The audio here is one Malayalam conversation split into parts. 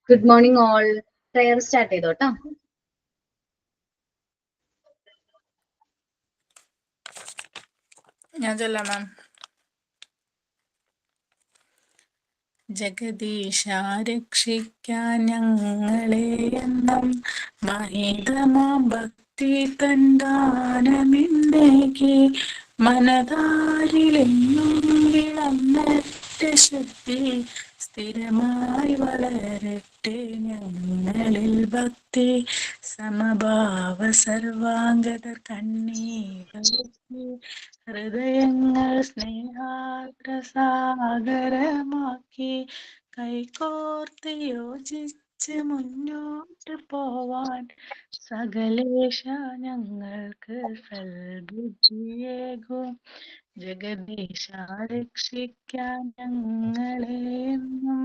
Good morning all. Prayer start ചെയ്തോട്ടോ. ഞാൻ ചൊല്ലാം മാം. ജഗദീശ രക്ഷിക്കാൻ ഞങ്ങളെ എന്നും മഹിതമാ ഭക്തി തന്ദാനമിന്നേക്ക് മനതാരിലെന്നും വിളങ്ങറ്റ ശക്തി സ്ഥിരമായി വളരട്ടെ ഞങ്ങളിൽ ഭക്തി സമഭാവ സർവാംഗത കണ്ണീർ ഹൃദയങ്ങൾ സ്നേഹാർദ്ര സാഗരമാക്കി കൈകോർത്ത് യോജിച്ച് മുന്നോട്ട് പോവാൻ സകലേശ ഞങ്ങൾക്ക് സൽബുദ്ധിയേകും. ജഗദീശ രക്ഷിക്കാൻ ഞങ്ങളെന്നും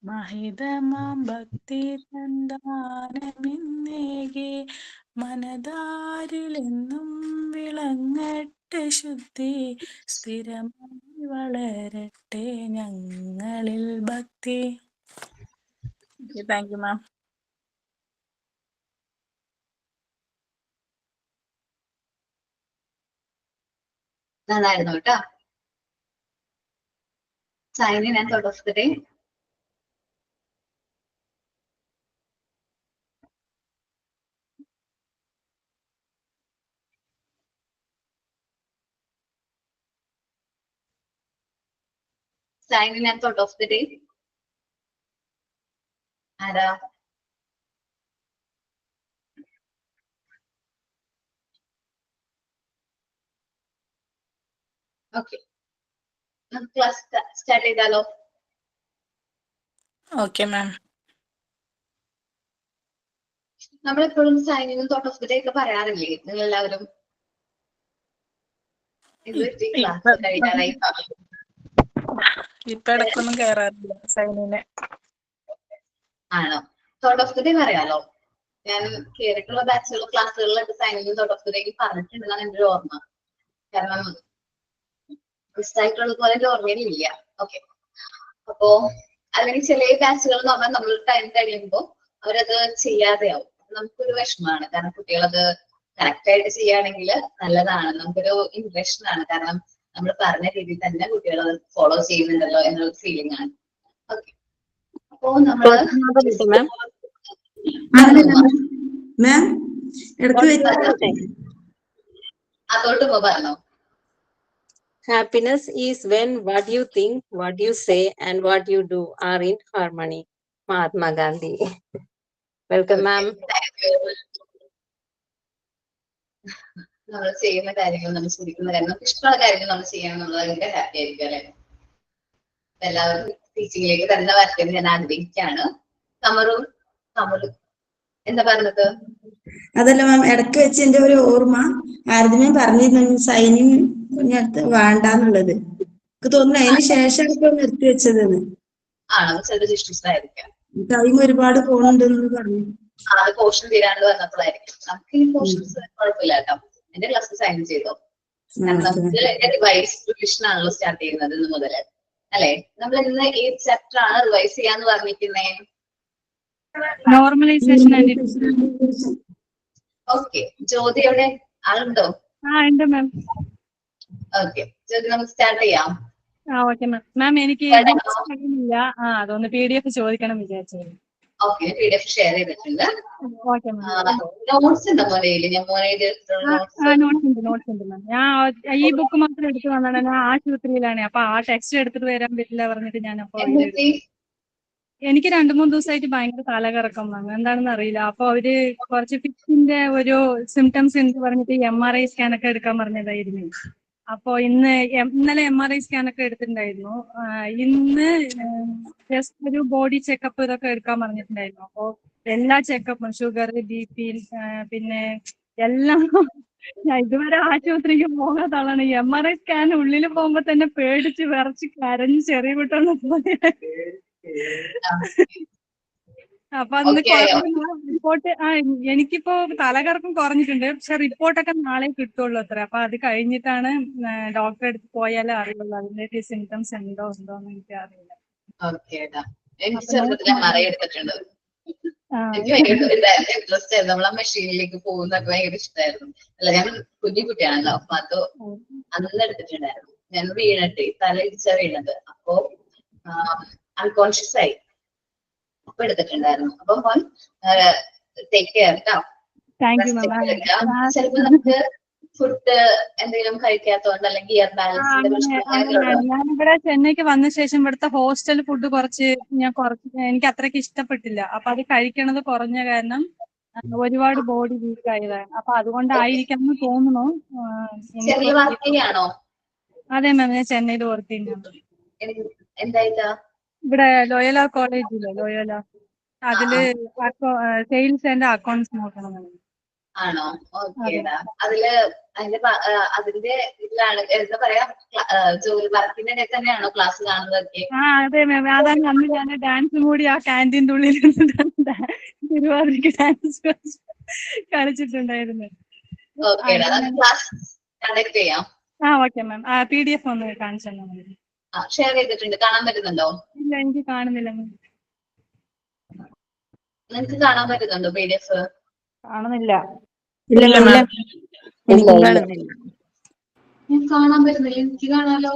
മഹിതമാം ഭക്തി തന്ദാനമിന്നേകി മനതാരിലെന്നും വിളങ്ങട്ടെ ശുദ്ധി സ്ഥിരമായി വളരട്ടെ ഞങ്ങളിൽ ഭക്തി. Thank you ma'am. നന്നായിരുന്നു കേട്ടോ. Signing and thought of the day. Signing and thought of the day. ആരാ? ഓക്കെ, ക്ലാസ് സ്റ്റാർട്ട് ചെയ്താലോ? Okay ma'am. നമ്മളെപ്പോഴും signing thought of the day ഒക്കെ പറയാറില്ലേ നിങ്ങൾ എല്ലാവരും? ഇപ്പൊ ഇടക്കൊന്നും കേറാറില്ല സൈനിനെ. ആണോ? തോട്ട് ഓഫ് ദി ഡേ പറയാലോ. ഞാൻ കേറിയിട്ടുള്ള ബാച്ചുള്ള ക്ലാസ്സുകളിലൊക്കെ signing thought of the day പറഞ്ഞിട്ടുണ്ടെന്നാണ് എന്റെ ഒരു ഓർമ്മ. കാരണം മിസ്സായിട്ടുള്ള പോലെ ഓർമ്മയിലില്ല. ഓക്കെ, അപ്പോ അല്ലെങ്കിൽ ചില ബാച്ചുകൾ എന്ന് പറഞ്ഞാൽ നമ്മൾ ടൈം കഴിയുമ്പോൾ അവരത് ചെയ്യാതെയാവും. നമുക്കൊരു വിഷമമാണ്. കാരണം കുട്ടികളത് കറക്റ്റ് ആയിട്ട് ചെയ്യുകയാണെങ്കിൽ നല്ലതാണ്, നമുക്കൊരു ഇംപ്രഷൻ ആണ്. കാരണം നമ്മൾ പറഞ്ഞ രീതിയിൽ തന്നെ കുട്ടികൾ അത് ഫോളോ ചെയ്യുന്നുണ്ടല്ലോ എന്നുള്ള ഫീലിംഗ് ആണ്. ഓക്കെ, അപ്പോ നമ്മള് അതോട്ട് പറഞ്ഞോ. Happiness is when what you think, what you say, and what you do are in harmony. Mahatma Gandhi. Welcome, ma'am. നമ്മൾ ചെയ്യുന്ന കാര്യങ്ങൾ, നമ്മൾ ചിന്തിക്കുന്ന കാര്യങ്ങൾ, നമുക്ക് ഇഷ്ടമുള്ള കാര്യങ്ങൾ നമ്മൾ ചെയ്യാമെന്നുള്ളത് ഭയങ്കര ഹാപ്പി ആയിരിക്കും അല്ലെ? എല്ലാവരും ടീച്ചിങ്ങിലേക്ക് തന്നെ വരട്ടെന്ന് ഞാൻ ആഗ്രഹിക്കുകയാണ്. കമറു എന്താ പറഞ്ഞത്? അതല്ല മാം, ഇടയ്ക്ക് വെച്ച് എന്റെ ഒരു ഓർമ്മ ആദ്യമേ പറഞ്ഞിരുന്നു സൈനിങ് വേണ്ടാന്നുള്ളത്. എനിക്ക് തോന്നുന്നു അതിന് ശേഷം ഇപ്പൊ നിർത്തി വെച്ചതെന്ന്. ആണോ? ചിലത് ഇഷ്ടമായിരിക്കാം. ടൈം ഒരുപാട് പോകുന്നുണ്ടെന്ന് പറഞ്ഞു. അത് പോർഷൻ തീരാണ്ട് വന്നപ്പോഴായിരിക്കും. നമുക്ക് ഈ പോർഷൻസ് കുഴപ്പമില്ല കേട്ടോ. എന്റെ ക്ലാസ് സൈൻ ചെയ്തോ. കാരണം നമുക്ക് റിവൈസ് റിവിഷൻ ആണല്ലോ സ്റ്റാർട്ട് ചെയ്യുന്നത് ഇന്ന് മുതൽ അല്ലെ? നമ്മൾ ഇന്ന് ഏത് ചാപ്റ്റർ ആണ് റിവൈസ് ചെയ്യാന്ന് പറഞ്ഞിരിക്കുന്നേ? നോർമലൈസേഷൻ. ഓക്കെ, ജ്യോതി എവിടെ? ആളുണ്ടോ? ഓക്കെ, ജ്യോതി നമുക്ക് സ്റ്റാർട്ട് ചെയ്യാം. Okay ma'am. മാം എനിക്ക് ഇല്ല, അതൊന്ന് PDF ചോദിക്കണം വിചാരിച്ചു. ഓക്കെ, PDF ഷെയർ ചെയ്തിട്ടുണ്ട്. നോട്ട്സ് ഉണ്ടോ മോനേല്? ഞാൻ നോട്ട്സ് ഉണ്ട് മാം. ഞാൻ ഈ ബുക്ക് മാത്രം എടുത്തു വന്നാണ്. ഞാൻ ആശുപത്രിയിലാണ്. അപ്പൊ ആ ടെക്സ്റ്റ് എടുത്തിട്ട് വരാൻ പറ്റില്ല പറഞ്ഞിട്ട് ഞാൻ അപ്പൊ എനിക്ക് 2-3 ദിവസമായിട്ട് ഭയങ്കര തലകറക്കം വന്നു. എന്താണെന്ന് അറിയില്ല. അപ്പൊ അവര് കുറച്ച് ഫിക്സിന്റെ ഒരു സിംറ്റംസ് എനിക്ക് പറഞ്ഞിട്ട് MRI സ്കാൻ ഒക്കെ എടുക്കാൻ പറഞ്ഞതായിരുന്നു. അപ്പൊ ഇന്നലെ MRI സ്കാൻ ഒക്കെ എടുത്തിട്ടുണ്ടായിരുന്നു. ഇന്ന് ജസ്റ്റ് ഒരു ബോഡി ചെക്കപ്പ് ഇതൊക്കെ എടുക്കാൻ പറഞ്ഞിട്ടുണ്ടായിരുന്നു. അപ്പൊ എല്ലാ ചെക്കപ്പും, ഷുഗർ, BP, പിന്നെ എല്ലാം ഞാൻ ഇതുവരെ ആശുപത്രിക്ക് പോകാത്തതാണ്. MRI സ്കാൻ ഉള്ളിൽ പോകുമ്പോ തന്നെ പേടിച്ച് വിറച്ച് കരഞ്ഞ് ചെറിയ കുട്ടികളെ പോലെ. അപ്പൊ അന്ന് റിപ്പോർട്ട് എനിക്കിപ്പോ തലകറക്കം കുറഞ്ഞിട്ടുണ്ട്. പക്ഷെ റിപ്പോർട്ടൊക്കെ നാളെ കിട്ടുള്ളൂ അത്ര. അപ്പൊ അത് കഴിഞ്ഞിട്ടാണ് ഡോക്ടറെ അടുത്ത് പോയാലേ അറിയുള്ളൂ അതിന്റെ സിംറ്റംസ് ഉണ്ടോന്ന് എനിക്ക് അറിയില്ല. എനിക്ക് ഭയങ്കര ഇൻട്രസ്റ്റ് ആയിരുന്നു. നമ്മൾ ആ മെഷീനിലേക്ക് പോകുന്നൊക്കെ ഭയങ്കര ഇഷ്ടമായിരുന്നു. അല്ല, ഞാൻ കുഞ്ഞു കുട്ടിയാണല്ലോ, അപ്പൊ അത് അന്ന് എടുത്തിട്ടുണ്ടായിരുന്നു. ഞാൻ വീണിട്ട് തല ഇടിച്ച വീണത്, അപ്പോ അൺകോൺഷ്യസ് ആയി, അപ്പൊ എടുത്തിട്ടുണ്ടായിരുന്നു. അപ്പൊ മോൻ ടേക്ക് കെയർ കേട്ടോ. ചിലപ്പോ നമുക്ക് ഫുഡ് എന്തെങ്കിലും കഴിക്കാത്തതുകൊണ്ട് അല്ലെങ്കിൽ ഇയർ ബാലൻസിന്റെ പ്രശ്നം. ഞാനിവിടെ ചെന്നൈക്ക് വന്ന ശേഷം ഇവിടുത്തെ ഹോസ്റ്റൽ ഫുഡ് എനിക്ക് അത്രയ്ക്ക് ഇഷ്ടപ്പെട്ടില്ല. അപ്പൊ അത് കഴിക്കണത് കുറഞ്ഞ കാരണം ഒരുപാട് ബോഡി വീക്ക് ആയതാണ്. അപ്പൊ അതുകൊണ്ടായിരിക്കാം എന്ന് തോന്നുന്നു. അതെ മാം, ഞാൻ ചെന്നൈയിൽ വർക്ക് ചെയ്യുന്നുണ്ട്. ഇവിടെ ലോയോല കോളേജില്ലേ, ലോയോല, അതില് സെയിൽസ് ആൻഡ് അക്കൗണ്ട്സ് നോക്കണം. ആണോ? ഓക്കേടാ. അതിന്റെ ഇതിലാണ് എന്താ പറയാ, ജോലി വർക്കിന്റെ ഇടയിൽ തന്നെയാണോ ക്ലാസ് കാണുന്നതൊക്കെ? അതെ മാം, അതാണ് അന്ന് ഞാൻ ഡാൻസും കൂടി ആ ക്യാൻറ്റീൻ്റെ ഉള്ളിൽ തിരുവാതിരക്ക് ഡാൻസ് കളിച്ചിട്ടുണ്ടായിരുന്നു. Okay ma'am. PDF ഒന്ന് കാണിച്ചു തന്നാൽ മതി. ഷെയർ ചെയ്തിട്ടുണ്ട്, കാണാൻ പറ്റുന്നുണ്ടോ? ഇല്ല, എനിക്ക് കാണുന്നില്ല. നിങ്ങക്ക് കാണാൻ പറ്റുന്നുണ്ടോ PDF? കാണുന്നില്ല. കാണാൻ പറ്റുന്നില്ല. എനിക്ക് കാണാലോ.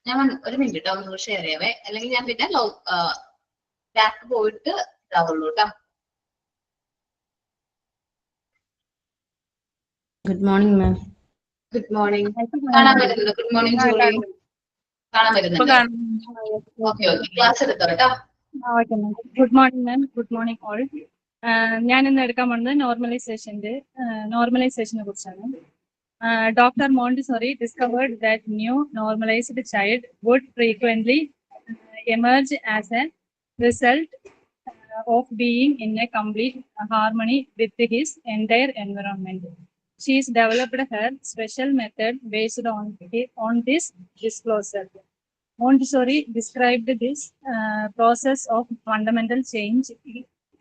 ഞാൻ ഒരു മിനിറ്റ് ഒന്ന് ഷെയർ ചെയ്യാവേ, അല്ലെങ്കിൽ ഞാൻ പിന്നെ ബാക്ക് പോയിട്ട് ഇതാവുള്ളൂ കേട്ടോ. Good morning ma'am. Good morning. കാണാൻ പറ്റുന്നുണ്ടോ? ഗുഡ് മോർണിംഗ് ജോലി. കാണാൻ പറ്റുന്നുണ്ടോ? ഓക്കെ ഓക്കെ, ക്ലാസ് എടുത്തോ കേട്ടോ. ഓക്കെ മാം. Good morning ma'am. Good morning all. ഞാൻ ഇന്ന് എടുക്കാൻ പോകുന്നത് നോർമലൈസേഷനെ കുറിച്ചാണ്. Dr. Montessori discovered that new normalized child would frequently emerge as a result of being in a complete harmony with his entire environment. She has developed her special method based on this disclosure. Montessori described this process of fundamental change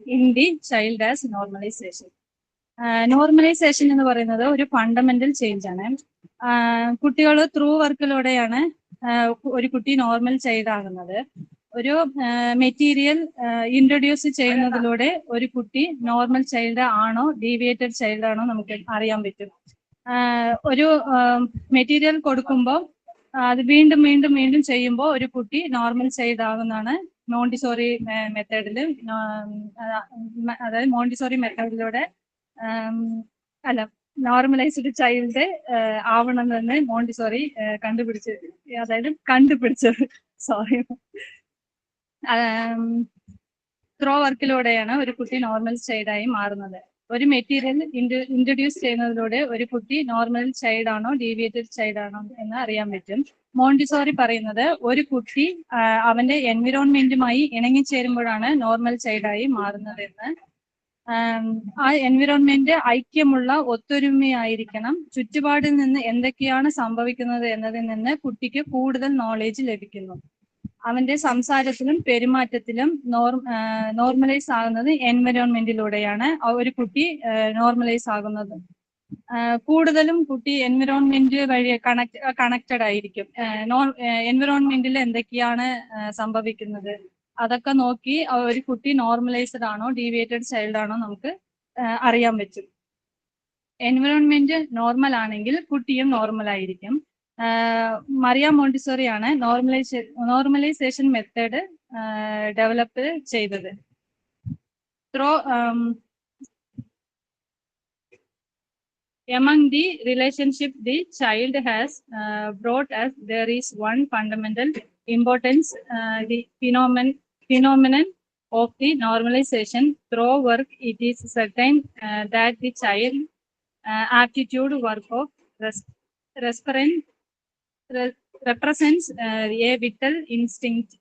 in the child as normalization. Normalisation എന്ന് പറയുന്നത് ഒരു ഫണ്ടമെന്റൽ ചേഞ്ച് ആണ്. കുട്ടികൾ ത്രൂ വർക്കിലൂടെയാണ് ഒരു കുട്ടി നോർമൽ ചൈൽഡ് ആകുന്നത്. ഒരു മെറ്റീരിയൽ ഇൻട്രൊഡ്യൂസ് ചെയ്യുന്നതിലൂടെ ഒരു കുട്ടി നോർമൽ ചൈൽഡ് ആണോ ഡീവിയേറ്റഡ് ചൈൽഡ് ആണോ നമുക്ക് അറിയാൻ പറ്റും. ഒരു മെറ്റീരിയൽ കൊടുക്കുമ്പോൾ അത് വീണ്ടും വീണ്ടും വീണ്ടും ചെയ്യുമ്പോൾ ഒരു കുട്ടി നോർമൽ ചൈൽഡ് ആകുന്നതാണ് മോണ്ടിസോറി മെത്തേഡിൽ. അതായത് മോണ്ടിസോറി മെത്തേഡിലൂടെ നോർമലൈസ്ഡ് ചൈൽഡ് ആവണമെന്ന് മോണ്ടിസോറി കണ്ടുപിടിച്ചത് സോറി ത്രോ വർക്കിലൂടെയാണ് ഒരു കുട്ടി നോർമൽ ചൈൽഡായി മാറുന്നത്. ഒരു മെറ്റീരിയൽ ഇൻട്രൊഡ്യൂസ് ചെയ്യുന്നതിലൂടെ ഒരു കുട്ടി നോർമൽ ചൈൽഡ് ആണോ ഡീവിയേറ്റഡ് ചൈൽഡ് ആണോ എന്ന് അറിയാൻ പറ്റും. മോണ്ടിസോറി പറയുന്നത് ഒരു കുട്ടി അവന്റെ എൻവിറോൺമെന്റുമായി ഇണങ്ങിച്ചേരുമ്പോഴാണ് നോർമൽ ചൈൽഡായി മാറുന്നത് എന്ന്. ആ എൻവിറോൺമെന്റ് ഐക്യമുള്ള ഒത്തൊരുമയായിരിക്കണം. ചുറ്റുപാടിൽ നിന്ന് എന്തൊക്കെയാണ് സംഭവിക്കുന്നത് എന്നതിൽ നിന്ന് കുട്ടിക്ക് കൂടുതൽ നോളേജ് ലഭിക്കുന്നു. അവന്റെ സംസാരത്തിലും പെരുമാറ്റത്തിലും നോർമലൈസ് ആകുന്നത് എൻവിറോൺമെന്റിലൂടെയാണ് ഒരു കുട്ടി നോർമലൈസ് ആകുന്നത്. കൂടുതലും കുട്ടി എൻവിറോൺമെന്റ് വഴി കണക്റ്റഡ് ആയിരിക്കും. എൻവിറോൺമെന്റിൽ എന്തൊക്കെയാണ് സംഭവിക്കുന്നത് അതൊക്കെ നോക്കി ഒരു കുട്ടി നോർമലൈസ്ഡ് ആണോ ഡീവിയേറ്റഡ് ചൈൽഡ് ആണോ നമുക്ക് അറിയാൻ പറ്റും. എൻവിറോൺമെന്റ് നോർമൽ ആണെങ്കിൽ കുട്ടിയും നോർമൽ ആയിരിക്കും. മറിയ മോണ്ടിസോറി ആണ് നോർമലൈസേഷൻ മെത്തേഡ് ഡെവലപ്പ് ചെയ്തത്. Among the relationship the child has brought us, there is one fundamental importance, the phenomenon of the normalization. Through work, it is certain that the child aptitude work of represents a vital instinct.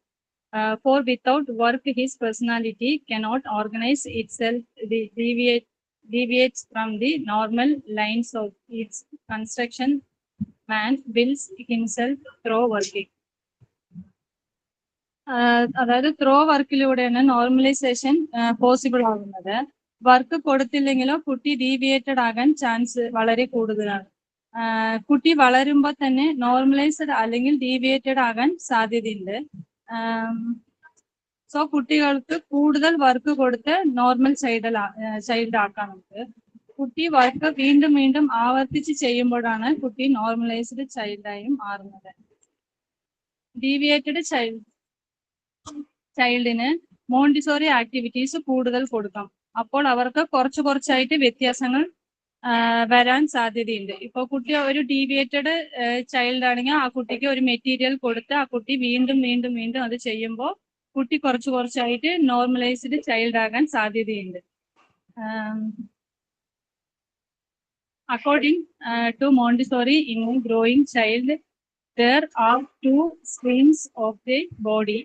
For without work, his personality cannot organize itself, deviates from the normal lines of its construction. Man builds himself through working. അതായത് ത്രോ വർക്കിലൂടെയാണ് നോർമലൈസേഷൻ പോസിബിൾ ആകുന്നത്. വർക്ക് കൊടുത്തില്ലെങ്കിലോ കുട്ടി ഡീവിയേറ്റഡ് ആകാൻ ചാൻസ് വളരെ കൂടുതലാണ്. കുട്ടി വളരുമ്പോൾ തന്നെ നോർമലൈസ്ഡ് അല്ലെങ്കിൽ ഡീവിയേറ്റഡ് ആകാൻ സാധ്യതയുണ്ട്. സോ കുട്ടികൾക്ക് കൂടുതൽ വർക്ക് കൊടുത്ത് നോർമൽ ചൈൽഡ് ആക്കാം നമുക്ക്. കുട്ടി വർക്ക് വീണ്ടും വീണ്ടും ആവർത്തിച്ച് ചെയ്യുമ്പോഴാണ് കുട്ടി നോർമലൈസ്ഡ് ചൈൽഡായും മാറുന്നത്. ഡീവിയേറ്റഡ് ചൈൽഡിന് മോണ്ടിസോറി ആക്ടിവിറ്റീസ് കൂടുതൽ കൊടുക്കാം. അപ്പോൾ അവർക്ക് കുറച്ചായിട്ട് വ്യത്യാസങ്ങൾ വരാൻ സാധ്യതയുണ്ട്. ഇപ്പൊ കുട്ടി ഒരു ഡീവിയേറ്റഡ് ചൈൽഡ് ആണെങ്കിൽ ആ കുട്ടിക്ക് ഒരു മെറ്റീരിയൽ കൊടുത്ത് ആ കുട്ടി വീണ്ടും വീണ്ടും വീണ്ടും അത് ചെയ്യുമ്പോൾ കുട്ടി കുറച്ചായിട്ട് നോർമലൈസ്ഡ് ചൈൽഡ് ആകാൻ സാധ്യതയുണ്ട്. According to Montessori, in growing child, there are two streams of the body,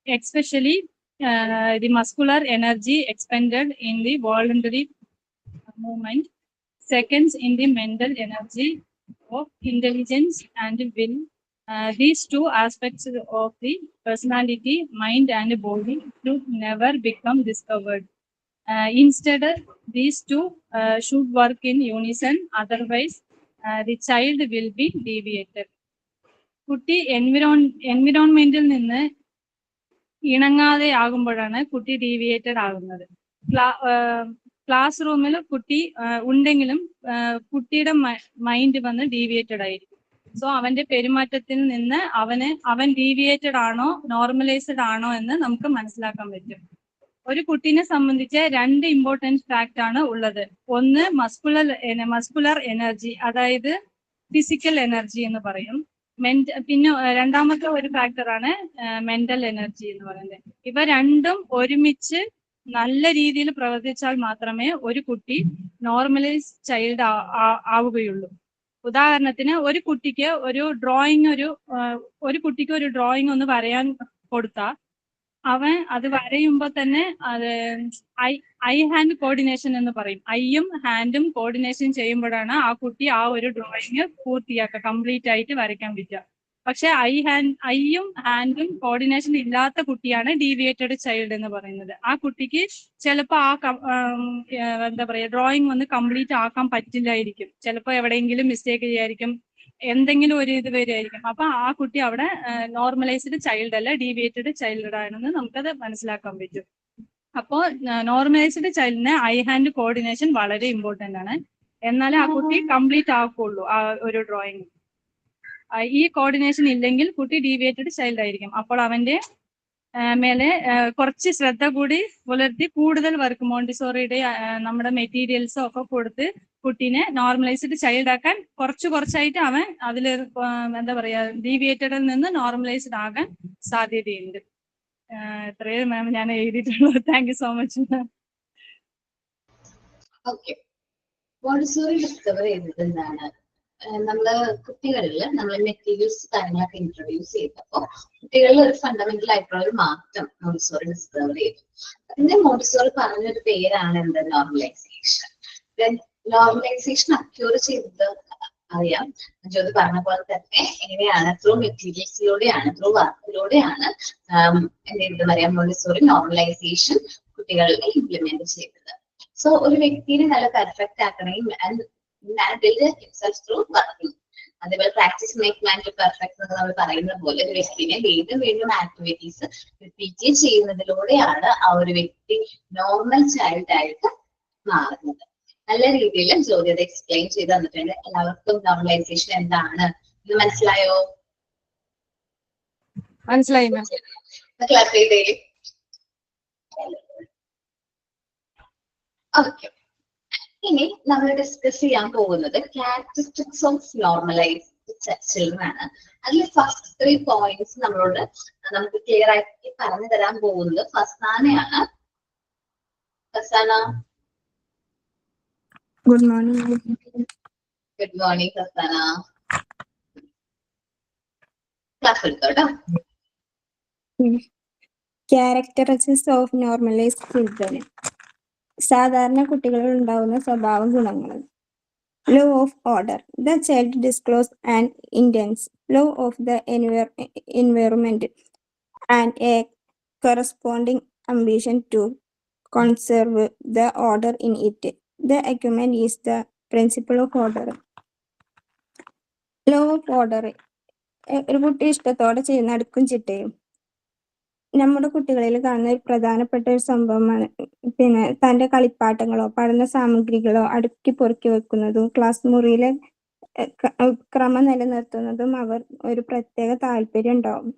especially the muscular energy expended in the voluntary movement, seconds in the mental energy of intelligence and will. These two aspects of the personality, mind and body should never become discovered. Instead, these two should work in unison, otherwise the child will be deviated. കുട്ടി എൻവിറോൺമെന്റിൽ നിന്ന് ഇണങ്ങാതെ ആകുമ്പോഴാണ് കുട്ടി ഡീവിയേറ്റഡ് ആകുന്നത്. ക്ലാസ് റൂമിൽ കുട്ടി ഉണ്ടെങ്കിലും കുട്ടിയുടെ മൈൻഡ് വന്ന് ഡീവിയേറ്റഡ് ആയിരിക്കും. സോ അവന്റെ പെരുമാറ്റത്തിൽ നിന്ന് അവൻ ഡീവിയേറ്റഡ് ആണോ നോർമലൈസ്ഡ് ആണോ എന്ന് നമുക്ക് മനസ്സിലാക്കാൻ പറ്റും. ഒരു കുട്ടീനെ സംബന്ധിച്ച് 2 ഇമ്പോർട്ടൻറ്റ് ഫാക്ട് ആണ് ഉള്ളത്. ഒന്ന് മസ്കുലർ എനർജി, അതായത് ഫിസിക്കൽ എനർജി എന്ന് പറയും. പിന്നെ രണ്ടാമത്തെ ഒരു ഫാക്ടറാണ് മെന്റൽ എനർജി എന്ന് പറയുന്നത്. ഇവ രണ്ടും ഒരുമിച്ച് നല്ല രീതിയിൽ പ്രവർത്തിച്ചാൽ മാത്രമേ ഒരു കുട്ടി നോർമലൈസ് ചൈൽഡ് ആവുകയുള്ളൂ. ഉദാഹരണത്തിന് ഒരു കുട്ടിക്ക് ഒരു ഡ്രോയിങ് ഒന്ന് വരയാൻ കൊടുത്താൽ അവൻ അത് വരയുമ്പോൾ തന്നെ അത് ഐ ഹാൻഡ് കോർഡിനേഷൻ എന്ന് പറയും. ഐയും ഹാൻഡും കോർഡിനേഷൻ ചെയ്യുമ്പോഴാണ് ആ കുട്ടി ആ ഒരു ഡ്രോയിങ് കംപ്ലീറ്റ് ആയിട്ട് വരയ്ക്കാൻ പറ്റുക. പക്ഷെ ഐയും ഹാൻഡും കോർഡിനേഷൻ ഇല്ലാത്ത കുട്ടിയാണ് ഡീവിയേറ്റഡ് ചൈൽഡ് എന്ന് പറയുന്നത്. ആ കുട്ടിക്ക് ചിലപ്പോൾ ഡ്രോയിങ് ഒന്ന് കംപ്ലീറ്റ് ആക്കാൻ പറ്റില്ലായിരിക്കും. ചിലപ്പോൾ എവിടെയെങ്കിലും മിസ്റ്റേക്ക് ചെയ്യായിരിക്കും, എന്തെങ്കിലും ഒരു ഇത് വരുമായിരിക്കും. അപ്പൊ ആ കുട്ടി അവിടെ നോർമലൈസ്ഡ് ചൈൽഡ് അല്ല, ഡീവിയേറ്റഡ് ചൈൽഡ് ആണെന്ന് നമുക്കത് മനസ്സിലാക്കാൻ പറ്റും. അപ്പോൾ നോർമലൈസ്ഡ് ചൈൽഡിന് ഐ ഹാൻഡ് കോർഡിനേഷൻ വളരെ ഇമ്പോർട്ടന്റ് ആണ്. എന്നാലേ ആ കുട്ടി കംപ്ലീറ്റ് ആക്കുള്ളൂ ആ ഒരു ഡ്രോയിങ്. ഈ കോർഡിനേഷൻ ഇല്ലെങ്കിൽ കുട്ടി ഡീവിയേറ്റഡ് ചൈൽഡ് ആയിരിക്കും. അപ്പോൾ അവന്റെ മേലെ കുറച്ച് ശ്രദ്ധ കൂടി പുലർത്തി കൂടുതൽ വർക്ക് മോണ്ടിസോറിയുടെ നമ്മുടെ മെറ്റീരിയൽസും ഒക്കെ കൊടുത്ത് കുട്ടീനെ നോർമലൈസ്ഡ് ചൈൽഡ് ആക്കാൻ കുറച്ചായിട്ട് അവൻ അതിൽ ഡീവിയേറ്റഡിൽ നിന്ന് നോർമലൈസ്ഡ് ആകാൻ സാധ്യതയുണ്ട്. ഇത്രയും മാം ഞാൻ എഴുതിയിട്ടുള്ളൂ. Thank you so much ma'am. Okay, Montessori discover ചെയ്തത് എന്താണ്? നമ്മള് കുട്ടികളിൽ നമ്മൾ മെറ്റീരിയൽസ് കാര്യങ്ങളൊക്കെ ഇൻട്രൊഡ്യൂസ് ചെയ്തപ്പോൾ കുട്ടികളിൽ ഒരു ഫണ്ടമെന്റൽ ആയിട്ടുള്ള ഒരു മാറ്റം മോണ്ടിസോറി ഡിസ്കവർ ചെയ്തു. അതിന്റെ മോണ്ടിസോറി പറഞ്ഞൊരു പേരാണ് എന്ത്? നോർമലൈസേഷൻ. നോർമലൈസേഷൻ അക്യൂർ ചെയ്തത് അറിയാം, ജ്യോതി പറഞ്ഞ പോലെ തന്നെ എങ്ങനെയാണ്? ത്രൂ മെറ്റീരിയൽസിലൂടെയാണ്, ത്രൂ വർക്കിലൂടെയാണ് എന്താ പറയാ മോണ്ടിസോറി നോർമലൈസേഷൻ കുട്ടികളിൽ ഇംപ്ലിമെന്റ് ചെയ്തത്. സോ ഒരു വ്യക്തിയെ നല്ല പെർഫെക്റ്റ് ആക്കണമെങ്കിൽ അതേപോലെ practice make man to perfect എന്ന് നമ്മൾ പറയുന്ന പോലെ ഒരു വ്യക്തിനെ വീണ്ടും വീണ്ടും ആക്ടിവിറ്റീസ് റിപ്പീറ്റ് ചെയ്യുന്നതിലൂടെയാണ് ആ ഒരു വ്യക്തി നോർമൽ ചൈൽഡ് ആയിട്ട് മാറുന്നത്. നല്ല രീതിയിൽ ജ്യോതി അത് എക്സ്പ്ലെയിൻ ചെയ്ത് തന്നിട്ടുണ്ട്. എല്ലാവർക്കും നോർമലൈസേഷൻ എന്താണ് എന്ന് മനസ്സിലായോ? മനസ്സിലായി മാം. ക്ലാസ് ചെയ്തേ. ഓക്കെ, ഇനി നമ്മൾ ഡിസ്കസ് ചെയ്യാൻ പോകുന്നത് ക്യാരക്ടറിസ്റ്റിക്സ് ഓഫ് നോർമലൈസ്ഡ് ചിൽഡ്രൻ ആണ്. അതിൽ ഫസ്റ്റ് 3 പോയിന്റ്സ് നമുക്ക് ക്ലിയർ ആയിട്ട് പറഞ്ഞു തരാൻ പോകുന്നത് ഫസാനയാണ്. Fasana, good morning. Good morning Fasana. Class എടുത്തോട്ടോ. Characteristics of normalized children. സാധാരണ കുട്ടികളിൽ ഉണ്ടാകുന്ന സ്വഭാവ ഗുണങ്ങൾ. Law of order. The child disclose and intense law of the environment and a corresponding ambition to conserve the order in it. The argument is the principle of order. Law of order. ഒരു കുട്ടി ഇഷ്ടത്തോടെ ചെയ്യുന്ന അടുക്കും ചിട്ടയും. നമ്മുടെ കുട്ടികളിൽ കാണുന്ന ഒരു പ്രധാനപ്പെട്ട ഒരു സംഭവമാണ് തന്റെ കളിപ്പാട്ടങ്ങളോ പഠന സാമഗ്രികളോ അടുക്കി പൊറുക്കി വെക്കുന്നതും ക്ലാസ് മുറിയിലെ ക്രമം നിലനിർത്തുന്നതും അവർ ഒരു പ്രത്യേക താല്പര്യം ഉണ്ടാവും.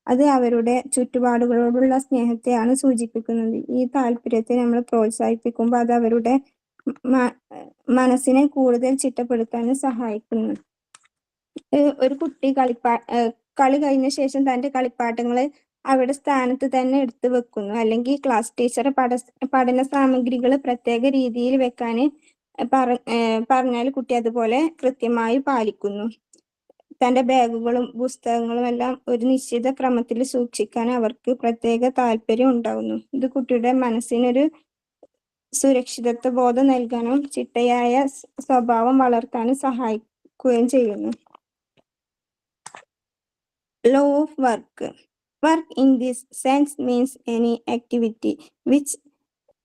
അത് അവരുടെ ചുറ്റുപാടുകളോടുള്ള സ്നേഹത്തെയാണ് സൂചിപ്പിക്കുന്നത്. ഈ താല്പര്യത്തെ നമ്മൾ പ്രോത്സാഹിപ്പിക്കുമ്പോൾ അത് അവരുടെ മനസ്സിനെ കൂടുതൽ ചിട്ടപ്പെടുത്താനും സഹായിക്കുന്നു. ഒരു കുട്ടി കളി കഴിഞ്ഞ ശേഷം തന്റെ കളിപ്പാട്ടങ്ങളെ അവിടെ സ്ഥാനത്ത് തന്നെ എടുത്തു വെക്കുന്നു. അല്ലെങ്കിൽ ക്ലാസ് ടീച്ചർ പഠന സാമഗ്രികൾ പ്രത്യേക രീതിയിൽ വെക്കാൻ പറഞ്ഞാൽ കുട്ടി അതുപോലെ കൃത്യമായി പാലിക്കുന്നു. തന്റെ ബാഗുകളും പുസ്തകങ്ങളും എല്ലാം ഒരു നിശ്ചിത ക്രമത്തിൽ സൂക്ഷിക്കാൻ അവർക്ക് പ്രത്യേക താല്പര്യം ഉണ്ടാകുന്നു. ഇത് കുട്ടിയുടെ മനസ്സിനൊരു സുരക്ഷിതത്വ ബോധം നൽകാനും ചിട്ടയായ സ്വഭാവം വളർത്താനും സഹായിക്കുകയും ചെയ്യുന്നു. Law of work. Work in this sense means any activity which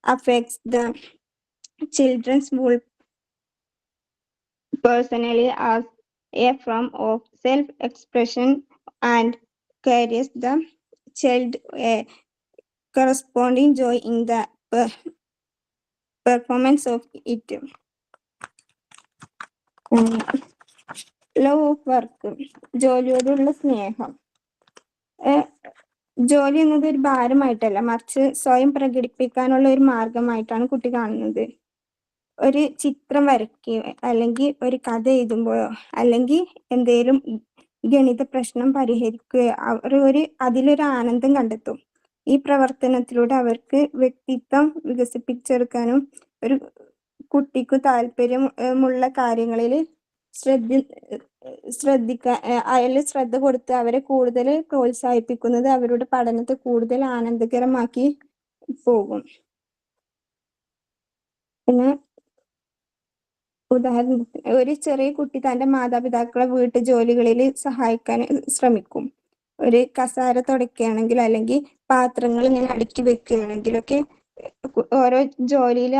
affects the children's whole personally as a form of self-expression and carries the child a corresponding joy in the performance of it. Love of work, ജോലിയോടുള്ള സ്നേഹം. ജോലി എന്നത് ഒരു ഭാരമായിട്ടല്ല, മറിച്ച് സ്വയം പ്രകടിപ്പിക്കാനുള്ള ഒരു മാർഗമായിട്ടാണ് കുട്ടി കാണുന്നത്. ഒരു ചിത്രം വരയ്ക്കുകയോ അല്ലെങ്കിൽ ഒരു കഥ എഴുതുമ്പോഴോ അല്ലെങ്കിൽ എന്തെങ്കിലും ഗണിത പ്രശ്നം പരിഹരിക്കുകയോ അവർ അതിലൊരു ആനന്ദം കണ്ടെത്തും. ഈ പ്രവർത്തനത്തിലൂടെ അവർക്ക് വ്യക്തിത്വം വികസിപ്പിച്ചെടുക്കാനും ഒരു കുട്ടിക്ക് താല്പര്യമുള്ള കാര്യങ്ങളിൽ ശ്രദ്ധ കൊടുത്ത് അവരെ കൂടുതൽ പ്രോത്സാഹിപ്പിക്കുന്നത് അവരുടെ പഠനത്തെ കൂടുതൽ ആനന്ദകരമാക്കി പോകും. പിന്നെ ഉദാഹരണത്തിന് ഒരു ചെറിയ കുട്ടി തന്റെ മാതാപിതാക്കളെ വീട്ടു ജോലികളിൽ സഹായിക്കാൻ ശ്രമിക്കും. ഒരു കസാര തുടക്കുകയാണെങ്കിൽ അല്ലെങ്കിൽ പാത്രങ്ങൾ ഇങ്ങനെ അടുക്കി വെക്കുകയാണെങ്കിലൊക്കെ ഓരോ ജോലിയിൽ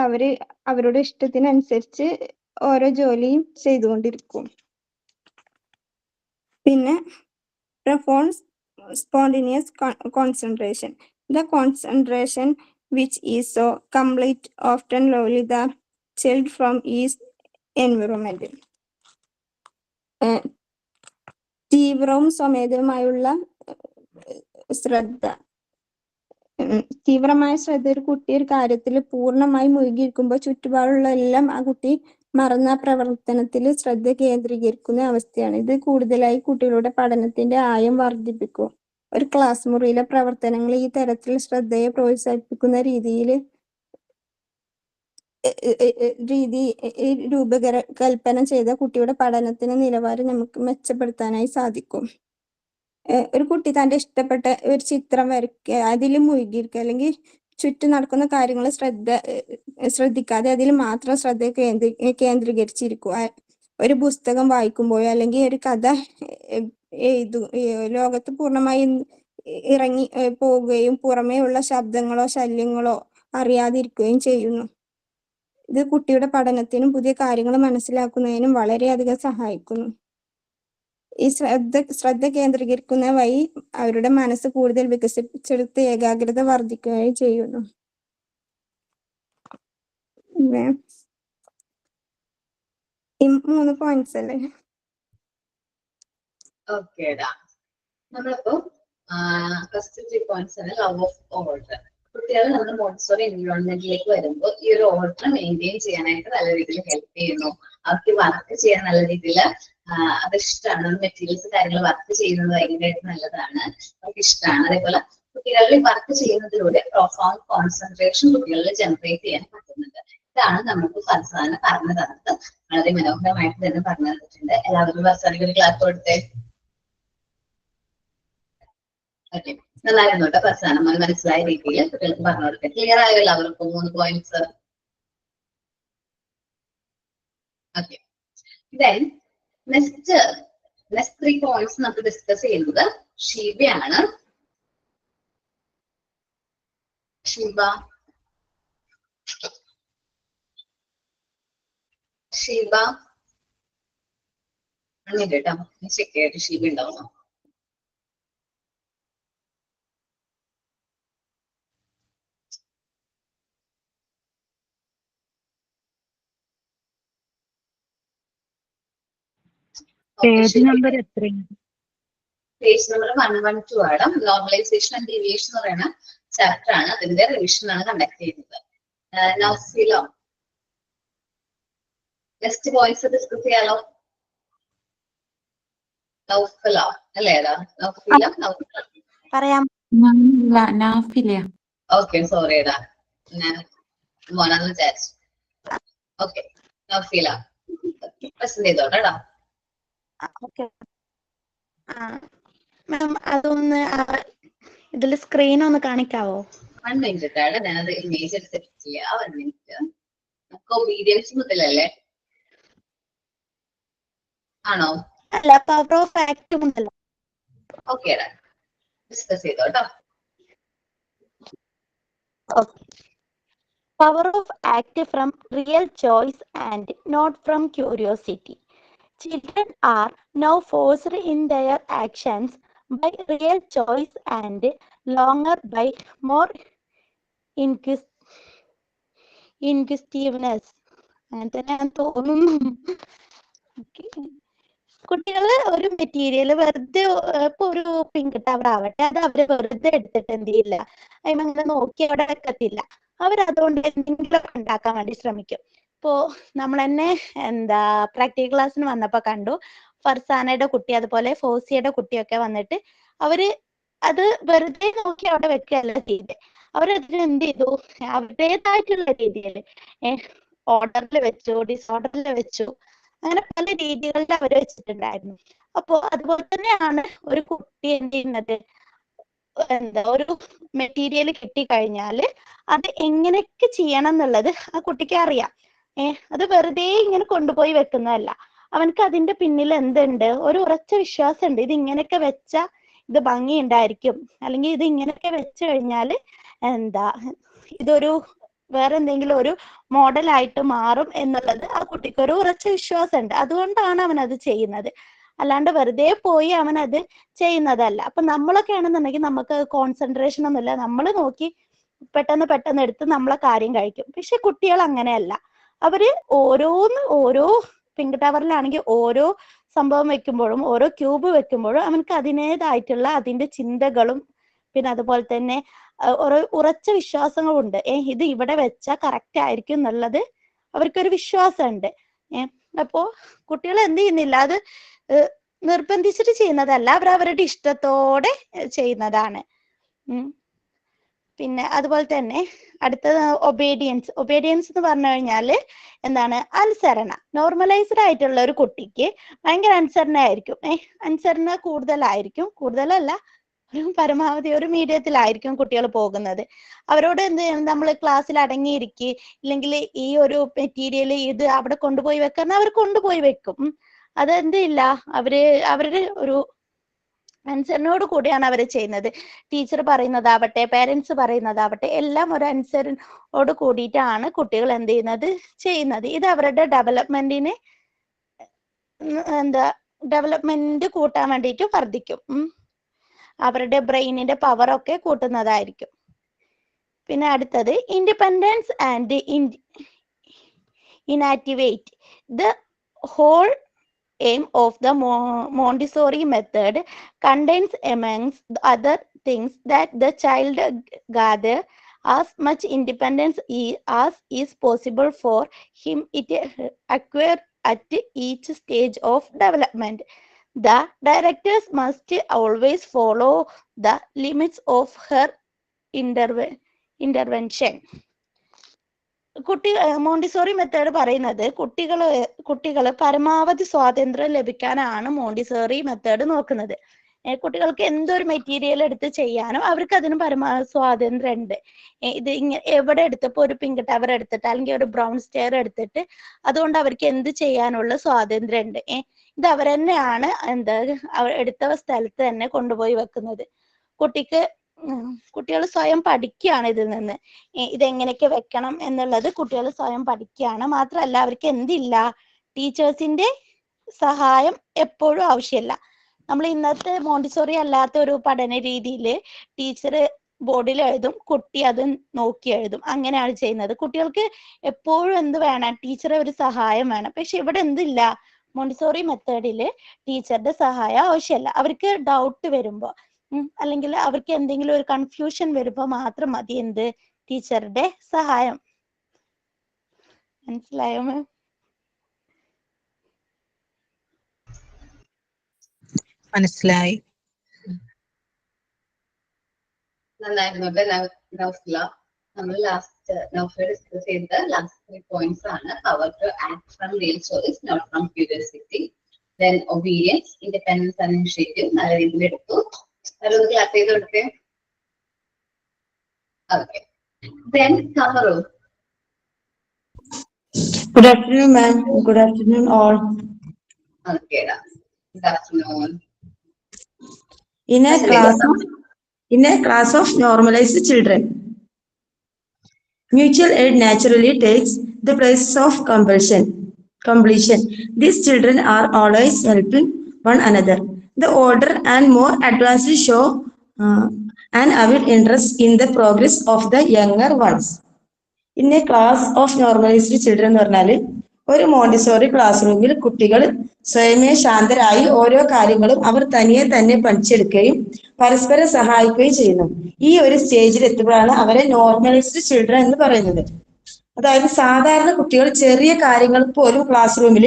അവരുടെ ഇഷ്ടത്തിനനുസരിച്ച് ഓരോ ജോലിയും ചെയ്തുകൊണ്ടിരിക്കും. പിന്നെ performs spontaneous concentration. The concentration which is so complete often lowly the child from his environment. തീവ്രവും സ്വമേധയുമായുള്ള ശ്രദ്ധ. തീവ്രമായ ശ്രദ്ധ ഒരു കുട്ടി ഒരു കാര്യത്തിൽ പൂർണ്ണമായി മുഴുകിയിരിക്കുമ്പോൾ ചുറ്റുപാടുള്ള എല്ലാം ആ കുട്ടി മറന്ന പ്രവർത്തനത്തിൽ ശ്രദ്ധ കേന്ദ്രീകരിക്കുന്ന അവസ്ഥയാണ്. ഇത് കൂടുതലായി കുട്ടികളുടെ പഠനത്തിന്റെ ആയം വർദ്ധിപ്പിക്കും. ഒരു ക്ലാസ് മുറിയിലെ പ്രവർത്തനങ്ങൾ ഈ തരത്തിൽ ശ്രദ്ധയെ പ്രോത്സാഹിപ്പിക്കുന്ന രൂപകൽപ്പന ചെയ്ത കുട്ടിയുടെ പഠനത്തിന് നിലവാരം നമുക്ക് മെച്ചപ്പെടുത്താനായി സാധിക്കും. ഒരു കുട്ടി തന്റെ ഇഷ്ടപ്പെട്ട ഒരു ചിത്രം വരയ്ക്കുക, അതിൽ മുഴുകിയിരിക്കുക, അല്ലെങ്കിൽ ചുറ്റും നടക്കുന്ന കാര്യങ്ങൾ ശ്രദ്ധിക്കാതെ അതിൽ മാത്രം ശ്രദ്ധ കേന്ദ്രീകരിച്ചിരിക്കുക. ഒരു പുസ്തകം വായിക്കുമ്പോഴോ അല്ലെങ്കിൽ ഒരു കഥ ലോകത്ത് പൂർണ്ണമായി ഇറങ്ങി പോവുകയും പുറമേ ഉള്ള ശബ്ദങ്ങളോ ശല്യങ്ങളോ അറിയാതിരിക്കുകയും ചെയ്യുന്നു. ഇത് കുട്ടിയുടെ പഠനത്തിനും പുതിയ കാര്യങ്ങൾ മനസ്സിലാക്കുന്നതിനും വളരെയധികം സഹായിക്കുന്നു. ഈ ശ്രദ്ധ കേന്ദ്രീകരിക്കുന്ന വഴി അവരുടെ മനസ്സ് കൂടുതൽ വികസിപ്പിച്ചെടുത്ത് ഏകാഗ്രത വർദ്ധിക്കുകയും ചെയ്യുന്നു. ഈ 3 പോയിന്റ്സ് അല്ലേ? ഓക്കേടാ, നമ്മളിപ്പോ ഫസ്റ്റ് 3 പോയിന്റ്സ് ആണ് ലവ് ഓഫ് ഓർഡർ. കുട്ടികൾ നമ്മുടെ മോണ്ടിസോറി എൻവിറോൺമെന്റിലേക്ക് വരുമ്പോൾ ഈ ഒരു ഓർഡർ മെയിൻറ്റെയിൻ ചെയ്യാനായിട്ട് നല്ല രീതിയിൽ ഹെൽപ്പ് ചെയ്യുന്നു. അവർക്ക് വർക്ക് ചെയ്യാൻ നല്ല രീതിയിൽ അത് ഇഷ്ടമാണ്. മെറ്റീരിയൽസ് കാര്യങ്ങൾ വർക്ക് ചെയ്യുന്നത് ഭയങ്കരമായിട്ട് നല്ലതാണ്, അവർക്ക് ഇഷ്ടമാണ്. അതേപോലെ കുട്ടികളിൽ വർക്ക് ചെയ്യുന്നതിലൂടെ പ്രൊഫൗണ്ട് കോൺസെൻട്രേഷൻ കുട്ടികളിൽ ജനറേറ്റ് ചെയ്യാൻ പറ്റുന്നുണ്ട്. ഇതാണ് നമുക്ക് ഫർസാന പറഞ്ഞു തന്നത്. വളരെ മനോഹരമായിട്ട് തന്നെ പറഞ്ഞു തന്നിട്ടുണ്ട്. എല്ലാവരും ഫർസാനയ്ക്ക് ഒരു ക്ലാസ് കൊടുത്തേ. ഓക്കെ, നന്നായിരുന്നു കേട്ടോ ഫർസാന. മനസ്സിലായ രീതിയിൽ കുട്ടികൾക്ക് പറഞ്ഞു കൊടുത്തേ. ക്ലിയർ ആയോ എല്ലാവർക്കും 3 points? Okay, then next 3 points നമുക്ക് ഡിസ്കസ് ചെയ്യുന്നത് ഷീബയാണ്. ഷീബ കേട്ടോ, ചെക്ക് ചെയ്തിട്ട് ഷീബ ഉണ്ടാവുന്നു. പേജ് നമ്പർ എത്രയാണ്? പേജ് നമ്പർ 112 ആണ്. നോർമലൈസേഷൻ ആൻഡ് ഡീവിയേഷൻ എന്ന് പറയുന്ന ചാപ്റ്റർ ആണ്. അതിന്റെ റിവിഷൻ ആണ് കണ്ടക്ട് ചെയ്യുന്നത്. നൗഫില, നെക്സ്റ്റ് പോയിന്റ്സ് ഡിസ്കസ് ചെയ്യാലോ. നൗഫില അല്ലേ? നൗഫില, പറയാം. ഓക്കെ, സോറി ഏതാ, ഞാൻ മോനാന്ന് വിചാരിച്ചു. ഓക്കെ, നൗഫില പ്രസന്റ് ചെയ്തോട്ടെടാ. ഓക്കെ മാം, അതൊന്ന് ഇതിൽ സ്ക്രീൻ ഒന്ന് കാണിക്കാവോ? 1 മിനിറ്റ് ഞാനത് ഇമേജ് സെറ്റ് ചെയ്യാം. 1 മിനിറ്റ്. നമുക്ക് ഒബീഡിയൻസ് മുതലല്ലേ ആണോ? അല്ല, പവർ ഓഫ് ആക്ട് ഉണ്ടല്ലോ. ഓക്കെ, ഡിസ്കസ് ചെയ്തോട്ടോ. Power of act from real choice and not from curiosity. Children are now forced in their actions by real choice and longer by more inquisitiveness. അങ്ങനെ തന്നെയാണെന്ന് തോന്നുന്നു. കുട്ടികള് ഒരു മെറ്റീരിയൽ വെറുതെ ഇപ്പൊ ഒരു പിങ്ക് ടവർ ആവട്ടെ, അത് അവര് വെറുതെ എടുത്തിട്ട് എന്ത് ചെയ്യില്ല, അതിമങ്ങനെ നോക്കി അവിടെ വെക്കത്തില്ല. അവരതുകൊണ്ട് എന്തെങ്കിലും ഉണ്ടാക്കാൻ വേണ്ടി ശ്രമിക്കും. ഇപ്പോ നമ്മൾ തന്നെ പ്രാക്ടിക്കൽ ക്ലാസ്സിന് വന്നപ്പോ കണ്ടു, ഫർസാനയുടെ കുട്ടി അതുപോലെ ഫോസിയുടെ കുട്ടിയൊക്കെ വന്നിട്ട് അവര് അത് വെറുതെ നോക്കി അവിടെ വെക്കുകയല്ല ചെയ്തത്. അവരതിന് എന്ത് ചെയ്തു, അവരുടേതായിട്ടുള്ള രീതിയിൽ ഓർഡറിൽ വെച്ചു, ഡിസോർഡറിൽ വെച്ചു, അങ്ങനെ പല രീതികളിൽ അവർ വെച്ചിട്ടുണ്ടായിരുന്നു. അപ്പോ അതുപോലെ തന്നെയാണ് ഒരു കുട്ടി എന്ത് ചെയ്യുന്നത്, ഒരു മെറ്റീരിയൽ കിട്ടിക്കഴിഞ്ഞാല് അത് എങ്ങനെയൊക്കെ ചെയ്യണം എന്നുള്ളത് ആ കുട്ടിക്ക് അറിയാം. അത് വെറുതെ ഇങ്ങനെ കൊണ്ടുപോയി വെക്കുന്നതല്ല. അവനക്ക് അതിന്റെ പിന്നിൽ എന്തുണ്ട്, ഒരു ഉറച്ച വിശ്വാസം ഉണ്ട്. ഇത് ഇങ്ങനെയൊക്കെ വെച്ചാ ഇത് ഭംഗി ഉണ്ടായിരിക്കും, അല്ലെങ്കിൽ ഇത് ഇങ്ങനെയൊക്കെ വെച്ച് കഴിഞ്ഞാല് ഇതൊരു വേറെ എന്തെങ്കിലും ഒരു മോഡലായിട്ട് മാറും എന്നുള്ളത് ആ കുട്ടിക്ക് ഒരു ഉറച്ച വിശ്വാസം ഉണ്ട്. അതുകൊണ്ടാണ് അവൻ അത് ചെയ്യുന്നത്, അല്ലാണ്ട് വെറുതെ പോയി അവൻ അത് ചെയ്യുന്നതല്ല. അപ്പൊ നമ്മളൊക്കെ ആണെന്നുണ്ടെങ്കിൽ നമുക്ക് കോൺസെൻട്രേഷൻ ഒന്നുമില്ല, നമ്മൾ നോക്കി പെട്ടെന്ന് എടുത്ത് നമ്മളെ കാര്യം കഴിക്കും. പക്ഷെ കുട്ടികൾ അങ്ങനെയല്ല. അവര് ഓരോ പിങ്ക് ടവറിലാണെങ്കിൽ ഓരോ സംഭവം വെക്കുമ്പോഴും ഓരോ ക്യൂബ് വെക്കുമ്പോഴും അവനക്ക് അതിൻ്റെതായിട്ടുള്ള അതിന്റെ ചിന്തകളും പിന്നെ അതുപോലെ തന്നെ ഉറച്ച വിശ്വാസങ്ങളുണ്ട്. ഇത് ഇവിടെ വെച്ചാൽ കറക്റ്റ് ആയിരിക്കും എന്നുള്ളത് അവർക്കൊരു വിശ്വാസമുണ്ട്. അപ്പോ കുട്ടികൾ എന്ത് ചെയ്യുന്നില്ല, അത് നിർബന്ധിച്ചിട്ട് ചെയ്യുന്നതല്ല, അവരവരുടെ ഇഷ്ടത്തോടെ ചെയ്യുന്നതാണ്. പിന്നെ അതുപോലെ തന്നെ അടുത്തത് ഒബീഡിയൻസ് എന്ന് പറഞ്ഞു കഴിഞ്ഞാല് അനുസരണ. നോർമലൈസ്ഡ് ആയിട്ടുള്ള ഒരു കുട്ടിക്ക് ഭയങ്കര അനുസരണ ആയിരിക്കും. അനുസരണ കൂടുതലല്ല, ഒരു പരമാവധി ഒരു മീഡിയത്തിലായിരിക്കും കുട്ടികൾ പോകുന്നത്. അവരോട് എന്ത് ചെയ്യണം, നമ്മൾ ക്ലാസ്സിൽ അടങ്ങിയിരിക്കുക, ഇല്ലെങ്കിൽ ഈ ഒരു മെറ്റീരിയൽ ഇത് അവിടെ കൊണ്ടുപോയി വെക്കാൻ അവർ കൊണ്ടുപോയി വെക്കും. അതെന്തില്ല, അവരുടെ ഒരു അനുസരണയോട് കൂടിയാണ് അവർ ചെയ്യുന്നത്. ടീച്ചർ പറയുന്നതാവട്ടെ, പേരൻസ് പറയുന്നതാവട്ടെ, എല്ലാം ഒരു അനുസരണയോട് കൂടിയിട്ടാണ് കുട്ടികൾ എന്ത് ചെയ്യുന്നത്. ഇത് അവരുടെ ഡെവലപ്മെന്റ് കൂട്ടാൻ വേണ്ടിയിട്ട് വർദ്ധിക്കും. അവരുടെ ബ്രെയിനിന്റെ പവർ ഒക്കെ കൂട്ടുന്നതായിരിക്കും. പിന്നെ അടുത്തത് independence and inactivate. The whole aim of the Montessori method contains amongst other things that the child gather as much independence as is possible for him it acquire at each stage of development. The directors must always follow the limits of her intervention. Montessori method പറയുന്നത് കുട്ടികള് പരമാവധി സ്വാതന്ത്ര്യം ലഭിക്കാനാണ് മോണ്ടിസോറി മെത്തേഡ് നോക്കുന്നത്. കുട്ടികൾക്ക് എന്തൊരു മെറ്റീരിയൽ എടുത്ത് ചെയ്യാനും അവർക്ക് അതിന് പരമാവധി സ്വാതന്ത്ര്യം ഉണ്ട്. ഇത് എവിടെ എടുത്തപ്പോ ഒരു പിങ്ക് ടവർ എടുത്തിട്ട് അല്ലെങ്കിൽ ഒരു ബ്രൗൺ സ്റ്റെയർ എടുത്തിട്ട് അതുകൊണ്ട് അവർക്ക് എന്ത് ചെയ്യാനുള്ള സ്വാതന്ത്ര്യം ഉണ്ട്. ഇത് അവർ തന്നെയാണ് എടുത്ത സ്ഥലത്ത് തന്നെ കൊണ്ടുപോയി വെക്കുന്നത്. കുട്ടികൾ സ്വയം പഠിക്കുകയാണ് ഇതിൽ നിന്ന്. ഇതെങ്ങനെയൊക്കെ വെക്കണം എന്നുള്ളത് കുട്ടികൾ സ്വയം പഠിക്കുകയാണ്. മാത്രമല്ല അവർക്ക് എന്തില്ല, ടീച്ചേഴ്സിന്റെ സഹായം എപ്പോഴും ആവശ്യമില്ല. നമ്മൾ ഇന്നത്തെ മോണ്ടിസോറി അല്ലാത്ത ഒരു പഠന രീതിയിൽ ടീച്ചർ ബോർഡിൽ എഴുതും, കുട്ടി അത് നോക്കി എഴുതും, അങ്ങനെയാണ് ചെയ്യുന്നത്. കുട്ടികൾക്ക് എപ്പോഴും എന്ത് വേണം, ടീച്ചറെ ഒരു സഹായം വേണം. പക്ഷെ ഇവിടെ എന്തില്ല, മോണ്ടിസോറി മെത്തേഡില് ടീച്ചറുടെ സഹായം ആവശ്യമില്ല. അവർക്ക് ഡൗട്ട് വരുമ്പോ അല്ലെങ്കിൽ അവർക്ക് എന്തെങ്കിലും ഒരു കൺഫ്യൂഷൻ വരുമ്പോ മാത്രം മതി എന്ത് ടീച്ചറുടെ സഹായം. മനസ്സിലായോ മാം? മനസ്സിലായി. നന്നായിരുന്നു നൗഫില. നമ്മൾ ലാസ്റ്റ് നൗഫില ഡിസ്കസ് ചെയ്ത ലാസ്റ്റ് 3 പോയിന്റ്സ് ആണ്. Power to act from real choice not from curiosity, then obedience, independence and initiative. നല്ല രീതിയിൽ എടുത്തു. അതൊന്ന് ക്ലാപ്പ് ചെയ്ത് കൊടുത്തേ. Okay, then Kamaru. Good afternoon, ma'am. Good afternoon, all. Okay, good afternoon. In a class of normalized children, mutual aid naturally takes the place of completion. These children are always helping one another. The older and more advanced show an avid interest in the progress of the younger ones. In a class of normalized children എന്ന് പറഞ്ഞാല് ഒരു മോണ്ടിസോറി ക്ലാസ് റൂമിൽ കുട്ടികൾ സ്വയമേ ശാന്തരായി ഓരോ കാര്യങ്ങളും അവർ തനിയെ തന്നെ പഠിച്ചെടുക്കുകയും പരസ്പരം സഹായിക്കുകയും ചെയ്യുന്നു. ഈ ഒരു സ്റ്റേജിൽ എത്തുമ്പോഴാണ് അവരെ നോർമലൈസ്ഡ് ചിൽഡ്രൻ എന്ന് പറയുന്നത്. അതായത് സാധാരണ കുട്ടികൾ ചെറിയ കാര്യങ്ങൾ പോലും ക്ലാസ് റൂമിൽ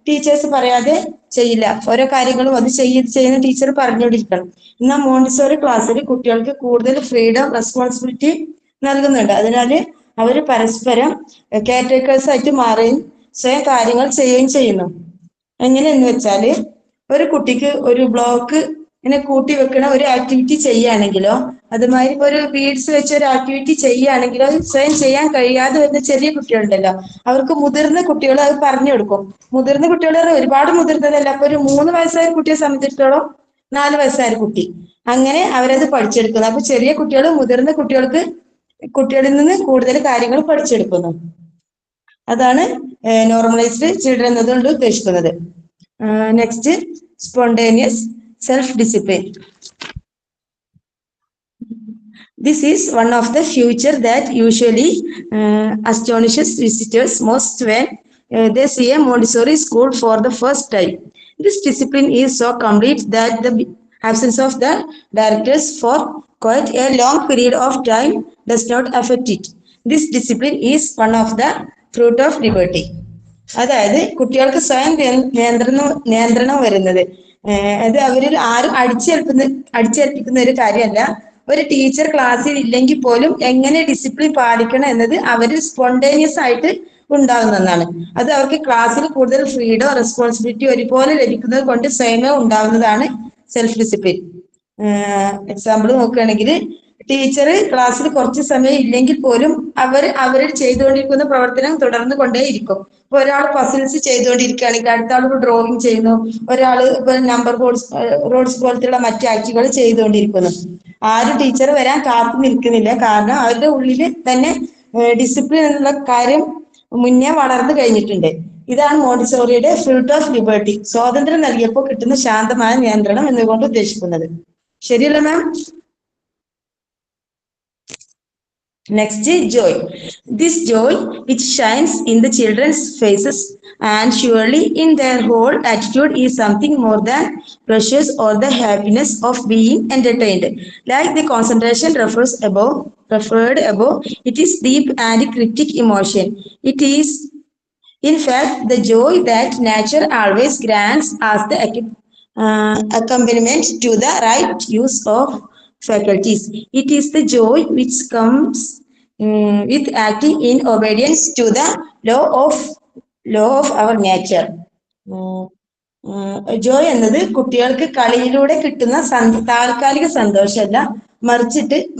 ടീച്ചേഴ്സ് പറയാതെ ചെയ്യില്ല. ഓരോ കാര്യങ്ങളും അത് ചെയ്യുന്ന ടീച്ചർ പറഞ്ഞുകൊണ്ടിരിക്കണം. എന്നാൽ മോണ്ടിസോറി ക്ലാസ്സിൽ കുട്ടികൾക്ക് കൂടുതൽ ഫ്രീഡം, റെസ്പോൺസിബിലിറ്റി നൽകുന്നുണ്ട്. അതിനാൽ അവർ പരസ്പരം കെയർടേക്കേഴ്സ് ആയിട്ട് മാറുകയും സ്വയം കാര്യങ്ങൾ ചെയ്യുകയും ചെയ്യുന്നു. എങ്ങനെയെന്ന് വെച്ചാൽ ഒരു കുട്ടിക്ക് ഒരു ബ്ലോക്ക് ഇങ്ങനെ കൂട്ടി വെക്കണ ഒരു ആക്ടിവിറ്റി ചെയ്യുകയാണെങ്കിലോ, അതുമാതിരി ഒരു ബീഡ്സ് വെച്ച ഒരു ആക്ടിവിറ്റി ചെയ്യുകയാണെങ്കിലോ സ്വയം ചെയ്യാൻ കഴിയാതെ വരുന്ന ചെറിയ കുട്ടികളുണ്ടല്ലോ, അവർക്ക് മുതിർന്ന കുട്ടികൾ അത് പറഞ്ഞു കൊടുക്കും. മുതിർന്ന കുട്ടികൾ ഒരുപാട് മുതിർന്നതല്ല, അപ്പൊ ഒരു 3 വയസ്സായ കുട്ടിയെ സംബന്ധിച്ചിടത്തോളം 4 വയസ്സായ കുട്ടി, അങ്ങനെ അവരത് പഠിച്ചെടുക്കുന്നു. അപ്പൊ ചെറിയ കുട്ടികൾ മുതിർന്ന കുട്ടികളിൽ നിന്ന് കൂടുതൽ കാര്യങ്ങൾ പഠിച്ചെടുക്കുന്നു. അതാണ് നോർമലൈസ്ഡ് ചിൽഡ്രൻ എന്നതുകൊണ്ട് ഉദ്ദേശിക്കുന്നത്. Next, spontaneous self discipline. This is one of the features that usually astonishes visitors most when they see a Montessori school for the first time. This discipline is so complete that the absence of the directors for quite a long period of time does not affect it. This discipline is one of the fruit of liberty. അതായത് കുട്ടികൾക്ക് സ്വയം നിയന്ത്രണം വരുന്നത് അത് അവരിൽ ആരും അടിച്ചേൽപ്പിക്കുന്ന ഒരു കാര്യമല്ല. ഒരു ടീച്ചർ ക്ലാസ്സിൽ ഇല്ലെങ്കിൽ പോലും എങ്ങനെ ഡിസിപ്ലിൻ പാലിക്കണം എന്നത് അവരിൽ സ്പോണ്ടേനിയസ് ആയിട്ട് ഉണ്ടാകുന്ന ഒന്നാണ്. അത് അവർക്ക് ക്ലാസ്സിൽ കൂടുതൽ ഫ്രീഡം, റെസ്പോൺസിബിലിറ്റി ഒരുപോലെ ലഭിക്കുന്നത് കൊണ്ട് സ്വയമേ ഉണ്ടാകുന്നതാണ് സെൽഫ് ഡിസിപ്ലിൻ. എക്സാമ്പിൾ നോക്കുകയാണെങ്കിൽ, ടീച്ചർ ക്ലാസ്സിൽ കുറച്ച് സമയം ഇല്ലെങ്കിൽ പോലും അവർ ചെയ്തുകൊണ്ടിരിക്കുന്ന പ്രവർത്തനം തുടർന്നു കൊണ്ടേയിരിക്കും. ഇപ്പൊ ഒരാൾ പസിൽസ് ചെയ്തുകൊണ്ടിരിക്കുകയാണെങ്കിൽ അടുത്ത ആൾ ഡ്രോയിങ് ചെയ്യുന്നു, ഒരാൾ ഇപ്പൊ നമ്പർ റോഡ്സ് പോലത്തെയുള്ള മറ്റു ആക്ടിവിറ്റികൾ ചെയ്തുകൊണ്ടിരിക്കുന്നു. ആരും ടീച്ചർ വരാൻ കാത്തു നിൽക്കുന്നില്ല, കാരണം അവരുടെ ഉള്ളിൽ തന്നെ ഡിസിപ്ലിൻ എന്നുള്ള കാര്യം മുന്നേ വളർന്നു കഴിഞ്ഞിട്ടുണ്ട്. ഇതാണ് മോണ്ടിസോറിയുടെ ഫ്രൂട്ട് ഓഫ് ലിബർട്ടി, സ്വാതന്ത്ര്യം നൽകിയപ്പോൾ കിട്ടുന്ന ശാന്തമായ നിയന്ത്രണം എന്നുകൊണ്ട് ഉദ്ദേശിക്കുന്നത്. ശരിയല്ലേ മാം? Next is joy. This joy which shines in the children's faces and surely in their whole attitude is something more than pleasures or the happiness of being entertained. Like the concentration referred above, it is deep and cryptic emotion. It is in fact the joy that nature always grants as the accompaniment to the right use of faculties. It is the joy which comes with acting in obedience to the law of our nature. Joy എന്നത് കുട്ടികൾക്ക് കളിയിലൂടെ കിട്ടുന്ന താൽക്കാലിക സന്തോഷമല്ല,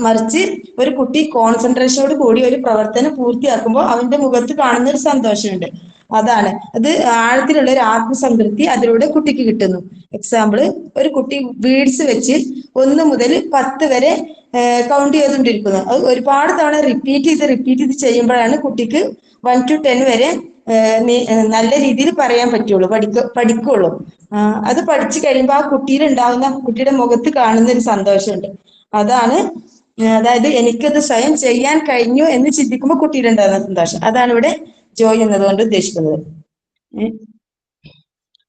മറിച്ച് ഒരു കുട്ടി കോൺസെൻട്രേഷനോട് കൂടി ഒരു പ്രവർത്തനം പൂർത്തിയാക്കുമ്പോൾ അവന്റെ മുഖത്ത് കാണുന്ന ഒരു സന്തോഷമുണ്ട്. അത് ആഴത്തിലുള്ള ഒരു ആത്മസംതൃപ്തി അതിലൂടെ കുട്ടിക്ക് കിട്ടുന്നു. എക്സാമ്പിൾ, ഒരു കുട്ടി ബീഡ്സ് വെച്ച് 1 മുതൽ 10 വരെ കൗണ്ട് ചെയ്തുകൊണ്ടിരിക്കുന്നു. അത് ഒരുപാട് തവണ റിപ്പീറ്റ് ചെയ്ത് ചെയ്യുമ്പോഴാണ് കുട്ടിക്ക് 1 to 10 വരെ നല്ല രീതിയിൽ പറയാൻ പറ്റുള്ളൂ, പഠിക്കുള്ളൂ. അത് പഠിച്ചു കഴിയുമ്പോൾ ആ കുട്ടിയുടെ മുഖത്ത് കാണുന്ന ഒരു സന്തോഷമുണ്ട്. അതായത് എനിക്കത് സ്വയം ചെയ്യാൻ കഴിഞ്ഞു എന്ന് ചിന്തിക്കുമ്പോൾ കുട്ടിയിലുണ്ടാകുന്ന സന്തോഷം, അതാണ് ഇവിടെ ജോയ് എന്നതുകൊണ്ട് ഉദ്ദേശിക്കുന്നത്.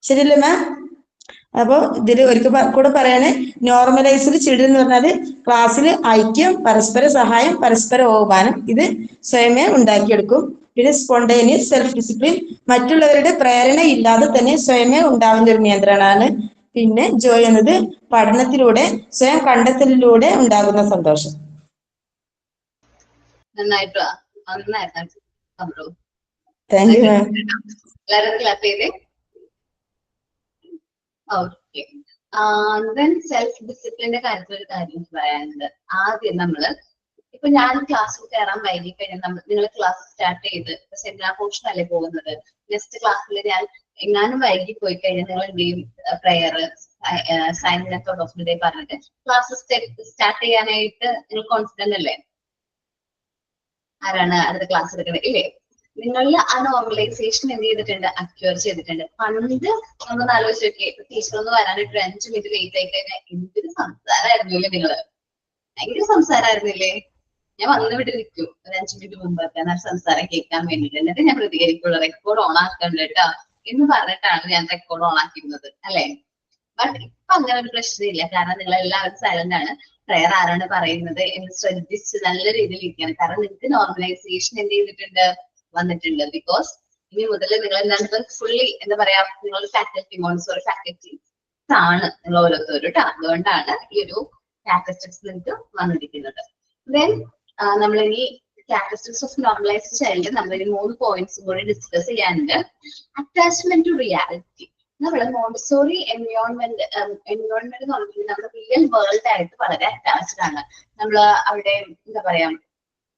ശരിയല്ലേ മാം? അപ്പൊ ഇതിൽ ഒരിക്കൽ കൂടെ പറയാണ്, നോർമലൈസ്ഡ് ചിൽഡ്രൻ എന്ന് പറഞ്ഞാല് ക്ലാസ്സിൽ ഐക്യം, പരസ്പര സഹായം, പരസ്പര ബഹുമാനം ഇത് സ്വയമേ ഉണ്ടാക്കിയെടുക്കും. പിന്നെ സ്പോണ്ടേനിയസ് സെൽഫ് ഡിസിപ്ലിൻ, മറ്റുള്ളവരുടെ പ്രേരണ ഇല്ലാതെ തന്നെ സ്വയമേ ഉണ്ടാവുന്ന ഒരു നിയന്ത്രണമാണ്. പിന്നെ ജോയ് എന്നത് പഠനത്തിലൂടെ സ്വയം കണ്ടെത്തലിലൂടെ ഉണ്ടാകുന്ന സന്തോഷം. നന്നായിട്ട് താങ്ക് യു മാം. എല്ലാവരും ക്ലാപ്പ് ചെയ്തേ. ഓക്കെ. സെൽഫ് ഡിസിപ്ലിന്റെ കാര്യത്തിൽ ഒരു കാര്യം പറയാനുണ്ട്. ആദ്യം നമ്മള് ഇപ്പൊ ഞാൻ ക്ലാസ്സിൽ കയറാൻ വൈകി കഴിഞ്ഞാൽ നിങ്ങൾ ക്ലാസ് സ്റ്റാർട്ട് ചെയ്ത് സെമിനാർ പോർഷൻ അല്ലേ പോകുന്നത്, നെക്സ്റ്റ് ക്ലാസ്സിൽ ഞാൻ എങ്ങാനും വൈകി പോയി കഴിഞ്ഞാൽ നിങ്ങൾ എന്ത് ചെയ്യും? Prayer, sign method of the day പറഞ്ഞിട്ട് ക്ലാസ് സ്റ്റാർട്ട് ചെയ്യാനായിട്ട് നിങ്ങൾ കോൺഫിഡന്റ് അല്ലേ? ആരാണ് അടുത്ത ക്ലാസ് എടുക്കുന്നത്? ഇല്ലേ? നിങ്ങളിൽ ആ നോർമലൈസേഷൻ എന്ത് ചെയ്തിട്ടുണ്ട്? അക്യൂർ ചെയ്തിട്ടുണ്ട്. പണ്ട് നമ്മളൊന്ന് ആലോചിച്ച് നോക്കിയേ, ടീച്ചർ ഒന്ന് വരാനായിട്ട് 5 മിനിറ്റ് ലേറ്റ് ആയി കഴിഞ്ഞാൽ എന്തൊരു സംസാരമായിരുന്നില്ലേ നിങ്ങള്? ഭയങ്കര സംസാരമായിരുന്നില്ലേ? ഞാൻ വന്നുവിട്ട് നിൽക്കും ഒരു 5 മിനിറ്റ് മുമ്പൊക്കെ എന്നാൽ സംസാരം കേൾക്കാൻ വേണ്ടിട്ട്, എന്നിട്ട് ഞാൻ പ്രതികരിക്കുള്ളൂ. റെക്കോർഡ് ഓൺ ആക്കണ്ട കേട്ടോ എന്ന് പറഞ്ഞിട്ടാണ് ഞാൻ റെക്കോർഡ് ഓൺ ആക്കിയിരുന്നത്, അല്ലെ? ബട്ട് ഇപ്പൊ അങ്ങനെ ഒരു പ്രശ്നമില്ല. കാരണം നിങ്ങൾ എല്ലാവരും സൈലന്റ് ആണ്. പ്രയർ ആരാണ് പറയുന്നത് എന്ന് ശ്രദ്ധിച്ച് നല്ല രീതിയിൽ ഇരിക്കണം. കാരണം നിങ്ങൾക്ക് നോർമലൈസേഷൻ എന്ത് ചെയ്തിട്ടുണ്ട്? വന്നിട്ടുണ്ട്. ബിക്കോസ് ഇനി മുതൽ നിങ്ങൾ എന്താണ് ഫുള്ളി എന്താ പറയാ, നിങ്ങൾ ഫാക്കൽറ്റി, മോണ്ടിസോറി ഫാക്കൽറ്റി ആണ് നിങ്ങൾ ഓരോരുത്തരും കേട്ടോ. അതുകൊണ്ടാണ് ഈ ഒരു ക്യാരക്ടറിസ്റ്റിക്സ് നിങ്ങൾക്ക് വന്നിരിക്കുന്നത്. ദെൻ നമ്മളിനി ക്യാരക്ടറിസ്റ്റിക്സ് ഓഫ് നോർമലൈസ്ഡ് ചൈൽഡ് നമ്മളിനി 3 പോയിന്റ്സും കൂടി ഡിസ്കസ് ചെയ്യാനുണ്ട്. Attachment to reality. നമ്മള് മോണ്ടിസോറി എൻവയോൺമെന്റ് എന്ന് പറഞ്ഞിട്ടുണ്ടെങ്കിൽ നമ്മുടെ റിയൽ വേൾഡ് ആയിട്ട് വളരെ അറ്റാച്ച്ഡ് ആണ്. നമ്മള് അവിടെ എന്താ പറയാ,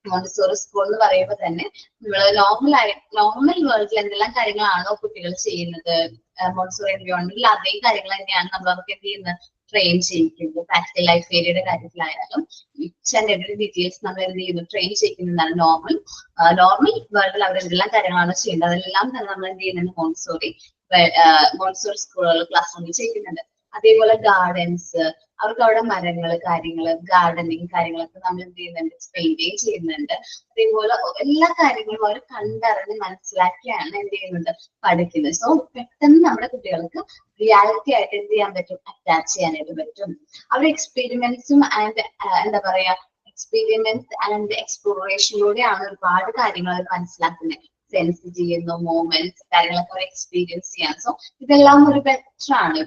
മോണ്ടിസോറി സ്കൂൾ എന്ന് പറയുമ്പോൾ തന്നെ നമ്മള് നോർമൽ വേൾഡിൽ എന്തെല്ലാം കാര്യങ്ങളാണോ കുട്ടികൾ ചെയ്യുന്നത്, മോണ്ടിസോറി എൻവയോൺമെന്റിൽ അതേ കാര്യങ്ങൾ തന്നെയാണ് നമ്മൾ അവർക്ക് എന്ത് ചെയ്യുന്നത്? ട്രെയിൻ ചെയ്യിക്കുന്നത്. പ്രാക്ടിക്കൽ ലൈഫ് ഏരിയയുടെ കാര്യത്തിലായാലും ഈച്ച് ആൻഡ് എവറി ഡീറ്റെയിൽസ് നമ്മൾ എന്ത് ചെയ്യുന്നു? ട്രെയിൻ ചെയ്യിക്കുന്നതാണ്. നോർമൽ വേൾഡിൽ അവർ എന്തെല്ലാം കാര്യങ്ങളാണ് ചെയ്യുന്നത് അതെല്ലാം തന്നെ നമ്മൾ എന്ത് ചെയ്യുന്നുണ്ട്? മോണ്ടിസോറി സ്കൂളുകൾ ക്ലാസ് റൂമിൽ ചെയ്യുന്നുണ്ട്. അതേപോലെ ഗാർഡൻസ്, അവർക്ക് അവിടെ മരങ്ങള്, കാര്യങ്ങള്, ഗാർഡനിങ് കാര്യങ്ങളൊക്കെ നമ്മൾ എന്ത് ചെയ്യുന്നുണ്ട്? പെയിന്റിങ് ചെയ്യുന്നുണ്ട്. അതേപോലെ എല്ലാ കാര്യങ്ങളും അവർ കണ്ടറിഞ്ഞ് മനസ്സിലാക്കിയാണ് എന്ത് ചെയ്യുന്നത്? പഠിക്കുന്നത്. സോ പെട്ടെന്ന് നമ്മുടെ കുട്ടികൾക്ക് റിയാലിറ്റി ആയിട്ട് എന്ത് ചെയ്യാൻ പറ്റും? അറ്റാച്ച് ചെയ്യാനായിട്ട് പറ്റും. അവരുടെ എക്സ്പെരിമെന്റ്സും ആൻഡ് എന്താ പറയാ, എക്സ്പീരിമെന്റ്സ് ആൻഡ് എക്സ്പ്ലോറേഷനിലൂടെയാണ് ഒരുപാട് കാര്യങ്ങൾ അവർ മനസ്സിലാക്കുന്നത്. സെൻസ് ചെയ്യുന്നു, മൂവ്മെന്റ്സ് കാര്യങ്ങളൊക്കെ അവർ എക്സ്പീരിയൻസ് ചെയ്യാം. സോ ഇതെല്ലാം ഒരു ബെറ്റർ ആണ്.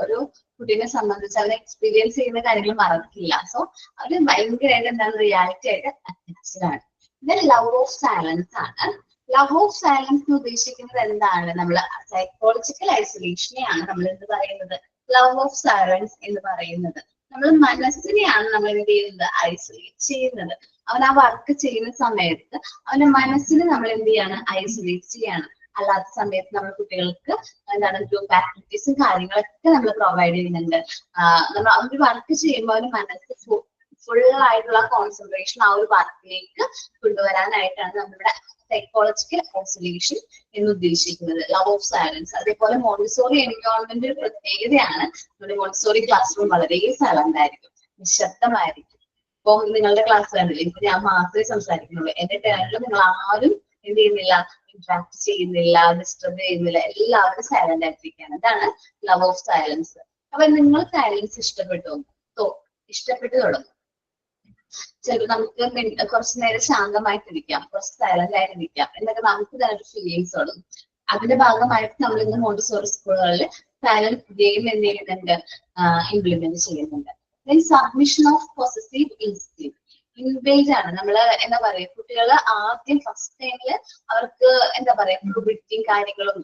ഒരു കുട്ടീനെ സംബന്ധിച്ച് അവർ എക്സ്പീരിയൻസ് ചെയ്യുന്ന കാര്യങ്ങൾ മറക്കില്ല. സോ അവര് ഭയങ്കരമായിട്ട് എന്താണ്? റിയാലിറ്റി ആയിട്ട് അറ്റാച്ച്ഡ് ആണ്. ഇത് ലവ് ഓഫ് സൈലൻസ് ആണ്. ലവ് ഓഫ് സൈലൻസ് എന്ന് ഉദ്ദേശിക്കുന്നത് എന്താണ്? നമ്മൾ സൈക്കോളജിക്കൽ ഐസൊലേഷനെയാണ് നമ്മൾ എന്ത് പറയുന്നത്? ലവ് ഓഫ് സൈലൻസ് എന്ന് പറയുന്നത്. നമ്മൾ മനസ്സിനെയാണ് നമ്മൾ എന്ത് ചെയ്യുന്നത്? ഐസൊലേറ്റ് ചെയ്യുന്നത്. അവൻ ആ വർക്ക് ചെയ്യുന്ന സമയത്ത് അവന്റെ മനസ്സിനെ നമ്മൾ എന്ത് ചെയ്യാണ്? ഐസൊലേറ്റ് ചെയ്യാണ്. അല്ലാത്ത സമയത്ത് നമ്മൾ കുട്ടികൾക്ക് എന്താണ് ഗ്രൂപ്പ് ആക്ടിവിറ്റീസും കാര്യങ്ങളൊക്കെ നമ്മൾ പ്രൊവൈഡ് ചെയ്യുന്നുണ്ട്. നമ്മൾ ആ ഒരു വർക്ക് ചെയ്യുമ്പോൾ അവന് മനസ്സ് ഫുൾ ആയിട്ടുള്ള കോൺസെൻട്രേഷൻ ആ ഒരു വർക്കിലേക്ക് കൊണ്ടുവരാനായിട്ടാണ് നമ്മുടെ സൈക്കോളജിക്കൽ ഐസൊലേഷൻ എന്ന് ഉദ്ദേശിക്കുന്നത്. Love of silence. അതേപോലെ മോണ്ടിസോറി എൻവയോൺമെന്റ് ഒരു പ്രത്യേകതയാണ്. നമ്മുടെ മോണ്ടിസോറി ക്ലാസ് റൂം വളരെ സൈലന്റ് ആയിരിക്കും, നിശബ്ദമായിരിക്കും. ഇപ്പൊ നിങ്ങളുടെ ക്ലാസ് കണ്ടില്ലേ, ഇപ്പൊ ഞാൻ മാത്രമേ സംസാരിക്കുന്നുള്ളൂ. എന്റെ ടേണിൽ നിങ്ങൾ ആരും എന്ത് ചെയ്യുന്നില്ല? ഇന്ററാക്ട് ചെയ്യുന്നില്ല, ഡിസ്റ്റർബ് ചെയ്യുന്നില്ല. എല്ലാവരും സൈലന്റ് ആയിട്ടിരിക്കുകയാണ്. ഇതാണ് ലവ് ഓഫ് സൈലൻസ്. അപ്പൊ നിങ്ങൾ സൈലൻസ് ഇഷ്ടപ്പെട്ടു തുടങ്ങും. ചിലപ്പോൾ നമുക്ക് കുറച്ചു നേരം ശാന്തമായിട്ടിരിക്കാം, കുറച്ച് സൈലന്റ് ആയിട്ടിരിക്കാം എന്നൊക്കെ നമുക്ക് തന്നെ ഒരു ഫീലിങ്സ് തുടങ്ങും. അതിന്റെ ഭാഗമായിട്ട് നമ്മൾ ഇന്ന് മോണ്ടിസോറി സ്കൂളുകളിൽ സൈലന്റ് ഗെയിം എന്ത് ചെയ്യുന്നുണ്ട്? ഇംപ്ലിമെന്റ് ചെയ്യുന്നുണ്ട്. Submission of possessive instinct inbuilt ആണ്. നമ്മള് എന്താ പറയാ, കുട്ടികള് ആദ്യം ഫസ്റ്റ് ടൈമില് അവർക്ക് എന്താ പറയാ പ്രോബിറ്റിയും കാര്യങ്ങളും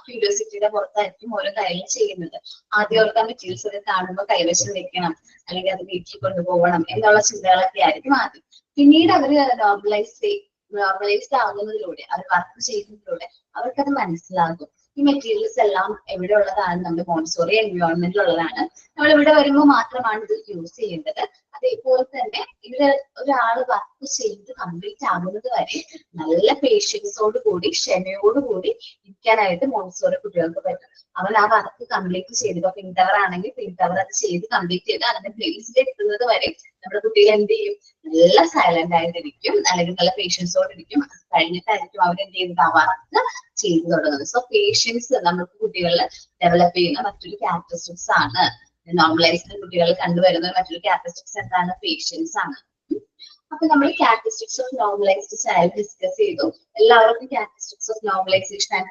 ക്യൂരിയോസിറ്റിയുടെ പുറത്തായിരിക്കും ഓരോ കാര്യങ്ങൾ ചെയ്യുന്നത്. ആദ്യം അവർക്ക് ആ മെറ്റീരിയൽസ് ഒക്കെ കാണുമ്പോൾ കൈവശം വെക്കണം, അല്ലെങ്കിൽ അത് വീട്ടിൽ കൊണ്ടുപോകണം എന്നുള്ള ചിന്തകളൊക്കെ ആയിരിക്കും ആദ്യം. പിന്നീട് അവര് നോർമലൈസ്ഡ് ആകുന്നതിലൂടെ, അവർ വർക്ക് ചെയ്യുന്നതിലൂടെ അവർക്കത് മനസ്സിലാകും. ഈ മെറ്റീരിയൽസ് എല്ലാം എവിടെ ഉള്ളതാണ്? നമ്മുടെ മോണ്ടിസോറി എൻവയോൺമെന്റിൽ ഉള്ളതാണ്. നമ്മൾ ഇവിടെ വരുമ്പോൾ മാത്രമാണ് ഇത് യൂസ് ചെയ്യേണ്ടത്. അതേപോലെ തന്നെ ഇതില് ഒരാള് വർക്ക് ചെയ്ത് കംപ്ലീറ്റ് ആകുന്നത് വരെ നല്ല പേഷ്യൻസോട് കൂടി ക്ഷമയോടുകൂടി ഇരിക്കാനായിട്ട് മോണ്ടിസോറി കുട്ടികൾക്ക് പറ്റും. അവൻ ആ വർക്ക് കംപ്ലീറ്റ് ചെയ്ത്, ഇപ്പൊ പിങ്ക് ടവർ ആണെങ്കിൽ പിങ്ക് ടവർ അത് ചെയ്ത് കംപ്ലീറ്റ് ചെയ്ത് അതിന്റെ പ്ലേസിൽ എത്തുന്നത് വരെ നമ്മുടെ കുട്ടികൾ എന്ത് ചെയ്യും, നല്ല സൈലന്റ് ആയിട്ടിരിക്കും, അല്ലെങ്കിൽ നല്ല പേഷ്യൻസോട് ഇരിക്കും. അത് കഴിഞ്ഞിട്ടായിരിക്കും അവരെന്ത് ചെയ്യുന്നത്, ആ വർക്ക് ചെയ്തു തുടങ്ങുന്നത്. സോ പേഷ്യൻസ് നമുക്ക് കുട്ടികളിൽ ഡെവലപ്പ് ചെയ്യുന്ന മറ്റൊരു ക്യാരക്ടറിസ്റ്റിക്സ് ആണ്. നോർമലൈസ്ഡ് കുട്ടികളിൽ കണ്ടുവരുന്ന മറ്റൊരു ക്യാരക്ടറിസ്റ്റിക്സ് എന്താണ്, പേഷ്യൻസ് ആണ്. അപ്പൊ നമ്മൾ characteristics of normalised child discuss ചെയ്തു. എല്ലാവർക്കും characteristics of normalisation and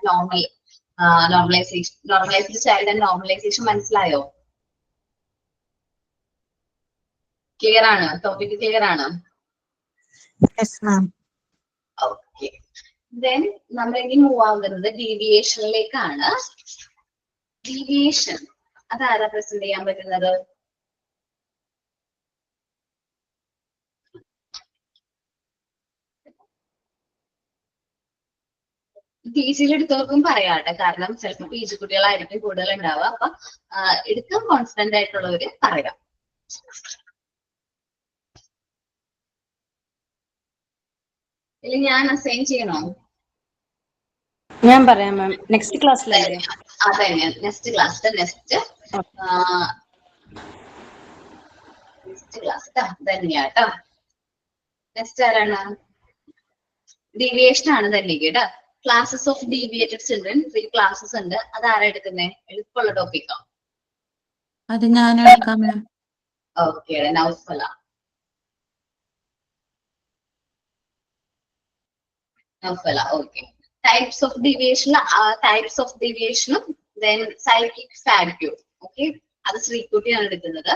normalised child and normalisation മനസ്സിലായോ? ക്ലിയർ ആണ്? ടോപ്പിക് ക്ലിയർ ആണ്? Yes ma'am. ഓക്കെ, ദെൻ നമ്മൾ ഇനി മൂവ് ആകുന്നത് ഡീവിയേഷനിലേക്കാണ്. ഡീവിയേഷൻ അതാരാ പ്രസന്റ് ചെയ്യാൻ പറ്റുന്നത്? PG എടുത്തവർക്കും പറയാട്ടെ, കാരണം ചിലപ്പോൾ PG കുട്ടികളായിരിക്കും കൂടുതൽ ഉണ്ടാവുക. അപ്പൊ എടുക്കാൻ കോൺഫിഡന്റ് ആയിട്ടുള്ളവര് പറയാം. ഇല്ല ഞാൻ അസൈൻ ചെയ്യണോ? ഞാൻ പറയാം മാം, നെക്സ്റ്റ് ക്ലാസ്സിലല്ലേ? അതെ, നെക്സ്റ്റ് ക്ലാസ് തന്നെയാട്ടോ. നെക്സ്റ്റ് ആരാണ്? ഡീവിയേഷൻ ആണ് തന്നെ കേട്ടോ. Classes of deviated children 3 classes ഉണ്ട്. അത് ആരാ എടുക്കുന്നേ? എളുപ്പമുള്ള ടോപ്പിക്കോ? അത് ഞാൻ എടുക്കാം മാം. Okay, Naufala. Okay. Types of ഡീവിയേഷനും ദെൻ സൈക്കിക് ഫാക്യൂർ. ഓക്കെ, അത് ശ്രീകുട്ടിയാണ് എടുക്കുന്നത്.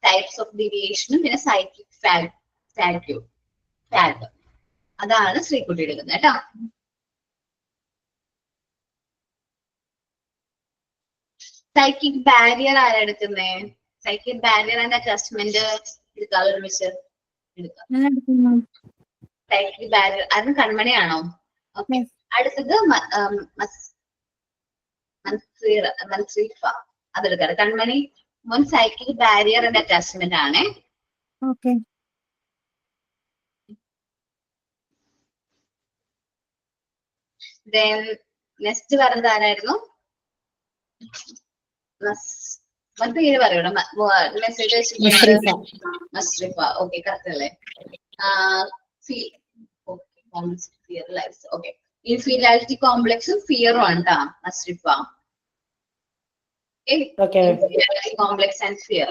ടൈപ്സ് ഓഫ് ഡീവിയേഷനും പിന്നെ സൈക്കിക് ഫാക്യൂർ അതാണ് ശ്രീകുട്ടി എടുക്കുന്നത് കേട്ടോ. സൈക്കിക് ബാരിയർ ആരാ എടുക്കുന്നേ? സൈക്കിക് ബാരിയർ ആൻഡ് അഡ്ജസ്റ്റ്മെന്റ് എടുക്കാം ഒരുമിച്ച് എടുക്കാം. സൈക്കിക് ബാരിയർ അത് കൺമണിയാണോ? ഓക്കെ, അടുത്തത് മൻസീഫ, അതെടുക്കാം. കൺമണി മോൻ സൈക്കിക് ബാരിയർ ആൻഡ് അറ്റാച്ച്മെന്റ് ആണ്. ഓക്കെ. നെക്സ്റ്റ് പറഞ്ഞത് ആരായിരുന്നു? പേര് പറയണം. മെസ്സേജ് മസ്രിഫ. ഓക്കെ, കറക്റ്റ് അല്ലേ? ഓക്കെ, ഇൻഫീരിയാരിറ്റി കോംപ്ലക്സും ഫിയറും ആണ് ട്ടാ മസ്രിഫ. ഇൻഫീരിയാരിറ്റി കോംപ്ലക്സ് ആൻഡ് ഫിയർ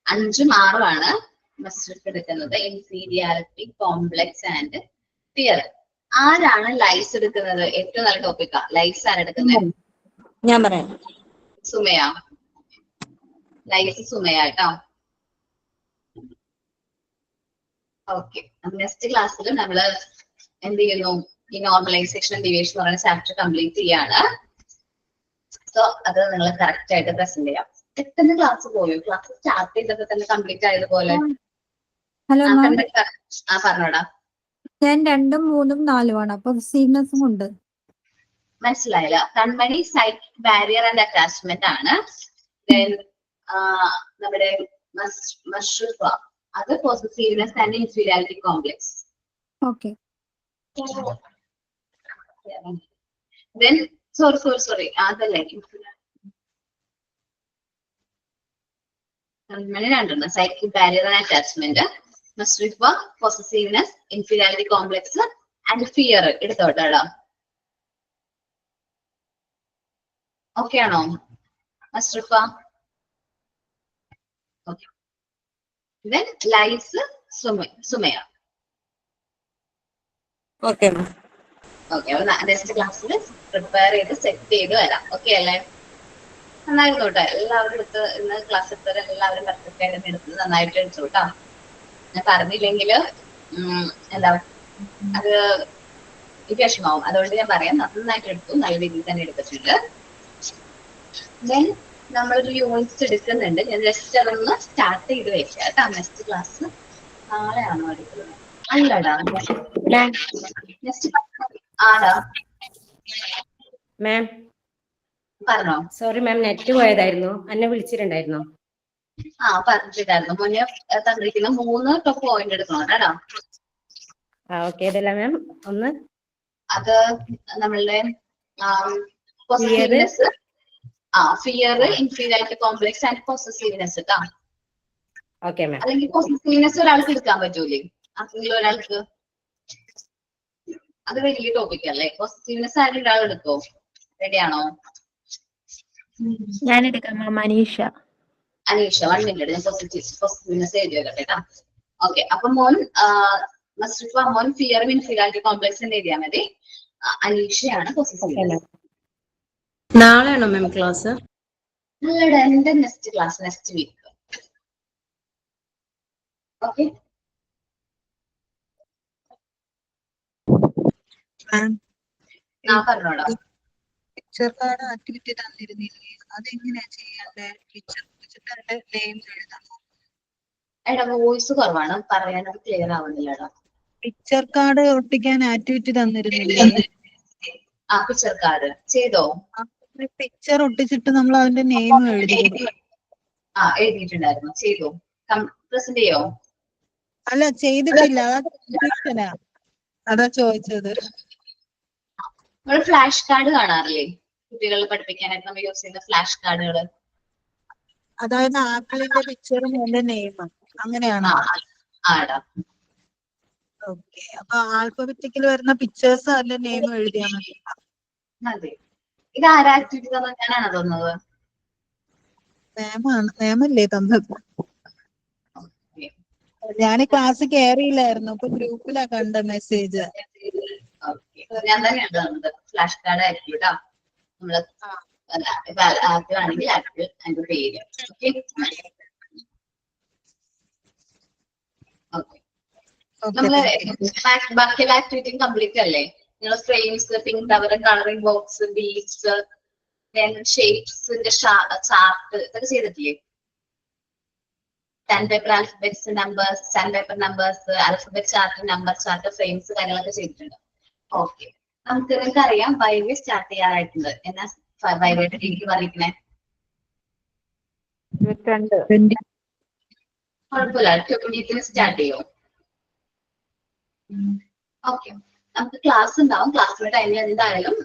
5ഉം 6ഉം ആണ് മസ്രിഫ് എടുക്കുന്നത്. Inferiority complex and fear. ആരാണ് ലൈസ് എടുക്കുന്നത്? ഏറ്റവും നല്ല ടോപ്പിക്കാ. ലൈസ് ആണ് എടുക്കുന്നത്. ഞാൻ പറയാം. സുമയ. ലൈസ് സുമയ കേട്ടോ. ഓക്കെ, നെക്സ്റ്റ് ക്ലാസ്സിൽ നമ്മള് എന്ത് ചെയ്യുന്നു, ഈ നോർമലൈസേഷൻ ഡീവിയേഷൻ എന്ന് പറയുന്ന ചാപ്റ്റർ കംപ്ലീറ്റ് ചെയ്യാണ്. സോ അത് നിങ്ങൾ കറക്റ്റ് ആയിട്ട് പ്രസന്റ് ചെയ്യാം. പെട്ടെന്ന് ക്ലാസ് പോയോ? ക്ലാസ് സ്റ്റാർട്ട് ചെയ്തപ്പോ തന്നെ കംപ്ലീറ്റ് ആയതുപോലെ. Hello ma'am, പറഞ്ഞോടാ. ഞാൻ 2ഉം 3ഉം 4ഉം ആണ്. അപ്പൊ സീക്വൻസും ഉണ്ട്. മനസ്സിലായില്ല. Kanmani psychic barrier and attachment ആണ്. നമ്മുടെ മഷ്റൂഫ അത് possessiveness and inferiority complex. Okay. Then sorry അതല്ലേ കൺമണി രണ്ടെണ്ണം. Psychic barrier and attachment, Mashroofa possessiveness, inferiority complex and fear എടുത്തോട്ടാ. ഓക്കെ ആണോ Masrifa? Okay. Then lies Sumaya. Okay. Okay, അപ്പൊ നെക്സ്റ്റ് ക്ലാസ്സിൽ പ്രിപ്പയർ ചെയ്ത് സെറ്റ് ചെയ്ത് വരാം. ഓക്കെ അല്ലേ? നന്നായിരുന്നോട്ടെ. എല്ലാവരും എടുത്ത് ഇന്ന് ക്ലാസ് എടുത്തവരെ എല്ലാവരും പെർഫെക്റ്റ് ആയിട്ട് എടുത്തത് നന്നായിട്ട് എടുത്തോട്ടാ. ഞാൻ പറഞ്ഞില്ലെങ്കിൽ എന്താ അത് വിഷമാവും. അതുകൊണ്ട് ഞാൻ പറയാം, നന്നായിട്ട് എടുത്തു, നല്ല രീതിയിൽ തന്നെ എടുത്തിട്ടുണ്ട്. ദെൻ നമ്മളൊരു യൂണിറ്റ്സ് എടുക്കുന്നുണ്ട്. ഞാൻ ജസ്റ്റ് അതൊന്ന് സ്റ്റാർട്ട് ചെയ്ത് വെക്കാം കേട്ടോ. നെക്സ്റ്റ് ക്ലാസ് നാളെയാണോ എടുക്കുന്നത്? അല്ലടാ, നെക്സ്റ്റ് ആടാ. മാം പറഞ്ഞോ. സോറി മാം, നെറ്റ് പോയതായിരുന്നു. എന്നെ വിളിച്ചിട്ടുണ്ടായിരുന്നോ? പറഞ്ഞിട്ടുണ്ടായിരുന്നു മുന്നേ തന്നിരിക്കുന്ന 3 ടോപ്പ് പോയിന്റ് എടുക്കണം കേട്ടോ. ഓക്കെ ഇതല്ല മാം ഒന്ന് അത് നമ്മളുടെ positiveness, fear, inferiority complex and possessiveness കേട്ടോ. Okay ma'am. അല്ലെങ്കിൽ പോസിറ്റീവ്നെസ് ഒരാൾക്ക് എടുക്കാൻ പറ്റൂലേ? ആർക്കെങ്കിലും ഒരാൾക്ക്? അത് വലിയ ടോപ്പിക് അല്ലേ. പോസിറ്റീവ്നെസ് ആരും ഒരാൾ എടുക്കോ? റെഡിയാണോ? ഞാൻ എടുക്കാം മാം. അനീഷ. 1 മിനിറ്റ് ഞാൻ പോസിറ്റീവ്നെസ് എഴുതി വെക്കട്ടെ കേട്ടോ. ഓക്കെ, അപ്പൊ മോൻ മോൻ ഫിയറും ഇൻഫീരിയോറിറ്റി കോംപ്ലക്സ് എഴുതിയാൽ മതി. അനീഷയാണ് പോസിറ്റീവ്നെസ്. നാളെയാണോ മാം ക്ലാസ്? അല്ലടാ, എന്റെ next class next week. Okay, പറഞ്ഞോടാ. പിക്ചർ കാർഡ് ആക്ടിവിറ്റി തന്നിരുന്നില്ലേ, അതെങ്ങനെയാ ചെയ്യണ്ടേ? പിക്ചർ നെയിം എഴുതണം. എടാ വോയിസ് കുറവാണ്, പറയാനത് ക്ലിയർ ആവുന്നില്ലടാ. പിക്ചർ കാർഡ് ഒട്ടിക്കാൻ ആക്ടിവിറ്റി തന്നിരുന്നില്ലേ? പിക്ചർ കാർഡ് ചെയ്തോ? പിക്ചർ ഒട്ടിച്ചിട്ട് നമ്മൾ അതിന്റെ നെയിം എഴുതി. എഴുതിയിട്ടുണ്ടായിരുന്നു. ചെയ്തോ? പ്രസന്റ് ചെയ്യോ? അല്ല ചെയ്തിട്ടില്ല, അതാ ചോദിച്ചത്. നമ്മൾ ഫ്ലാഷ് കാർഡ് കാണാറില്ലേ കുട്ടികളെ പഠിപ്പിക്കാനായിട്ട് നമ്മൾ യൂസ് ചെയ്യുന്ന ഫ്ലാഷ് കാർഡുകൾ? അതായത് ആപ്പിളിന്റെ പിക്ചറും എന്റെ നെയിം അങ്ങനെയാണോ? ആടാ. ഓക്കെ, അപ്പൊ ആൽഫബറ്റിക്കൽ വരുന്ന പിക്ചേഴ്സ് അതിന്റെ നെയിം എഴുതിയാൽ മതി. അതെ. ഇത് ആരാ ആക്ടിവിറ്റി തന്നത്? ഞാനാണോ തന്നത്? മാമല്ലേ തന്നത്. ഞാൻ ക്ലാസ് കയറിയില്ലായിരുന്നു, അപ്പൊ ഗ്രൂപ്പിലാ കണ്ട മെസ്സേജ്. ഞാൻ തന്നെയാണ് തന്നത്. ഫ്ലാഷ് കാർഡ് ആയിരിക്കും കേട്ടോ. നമ്മള് ആക്റ്റീവ് ആണെങ്കിൽ ആക്റ്റീവ് അതിന്റെ പേര്. ഓക്കെ, നമ്മള് ബാക്കിയുള്ള ആക്ടിവിറ്റി കംപ്ലീറ്റ് അല്ലേ? നിങ്ങൾ frames, pink cover, colouring box, beads, ഷേപ്സിന്റെ ചാർട്ട് ഇതൊക്കെ ചെയ്തിട്ടില്ലേ? Sandpaper alphabets, numbers, sandpaper numbers, alphabet chart, number chart, frames കാര്യങ്ങളൊക്കെ ചെയ്തിട്ടുണ്ട്. ഓക്കെ, നിങ്ങൾക്ക് അറിയാം വൈവേ സ്റ്റാർട്ട് ചെയ്യാറായിട്ടുണ്ട്. എന്നാ വൈവേട്ട് എനിക്ക് പറഞ്ഞിരിക്കണേ? കുഴപ്പമില്ല, 20th സ്റ്റാർട്ട് ചെയ്യോ? ഓക്കെ, നമുക്ക് ക്ലാസ് ഉണ്ടാവും. ക്ലാസ്സിന്റെ ടൈമിൽ എന്തായാലും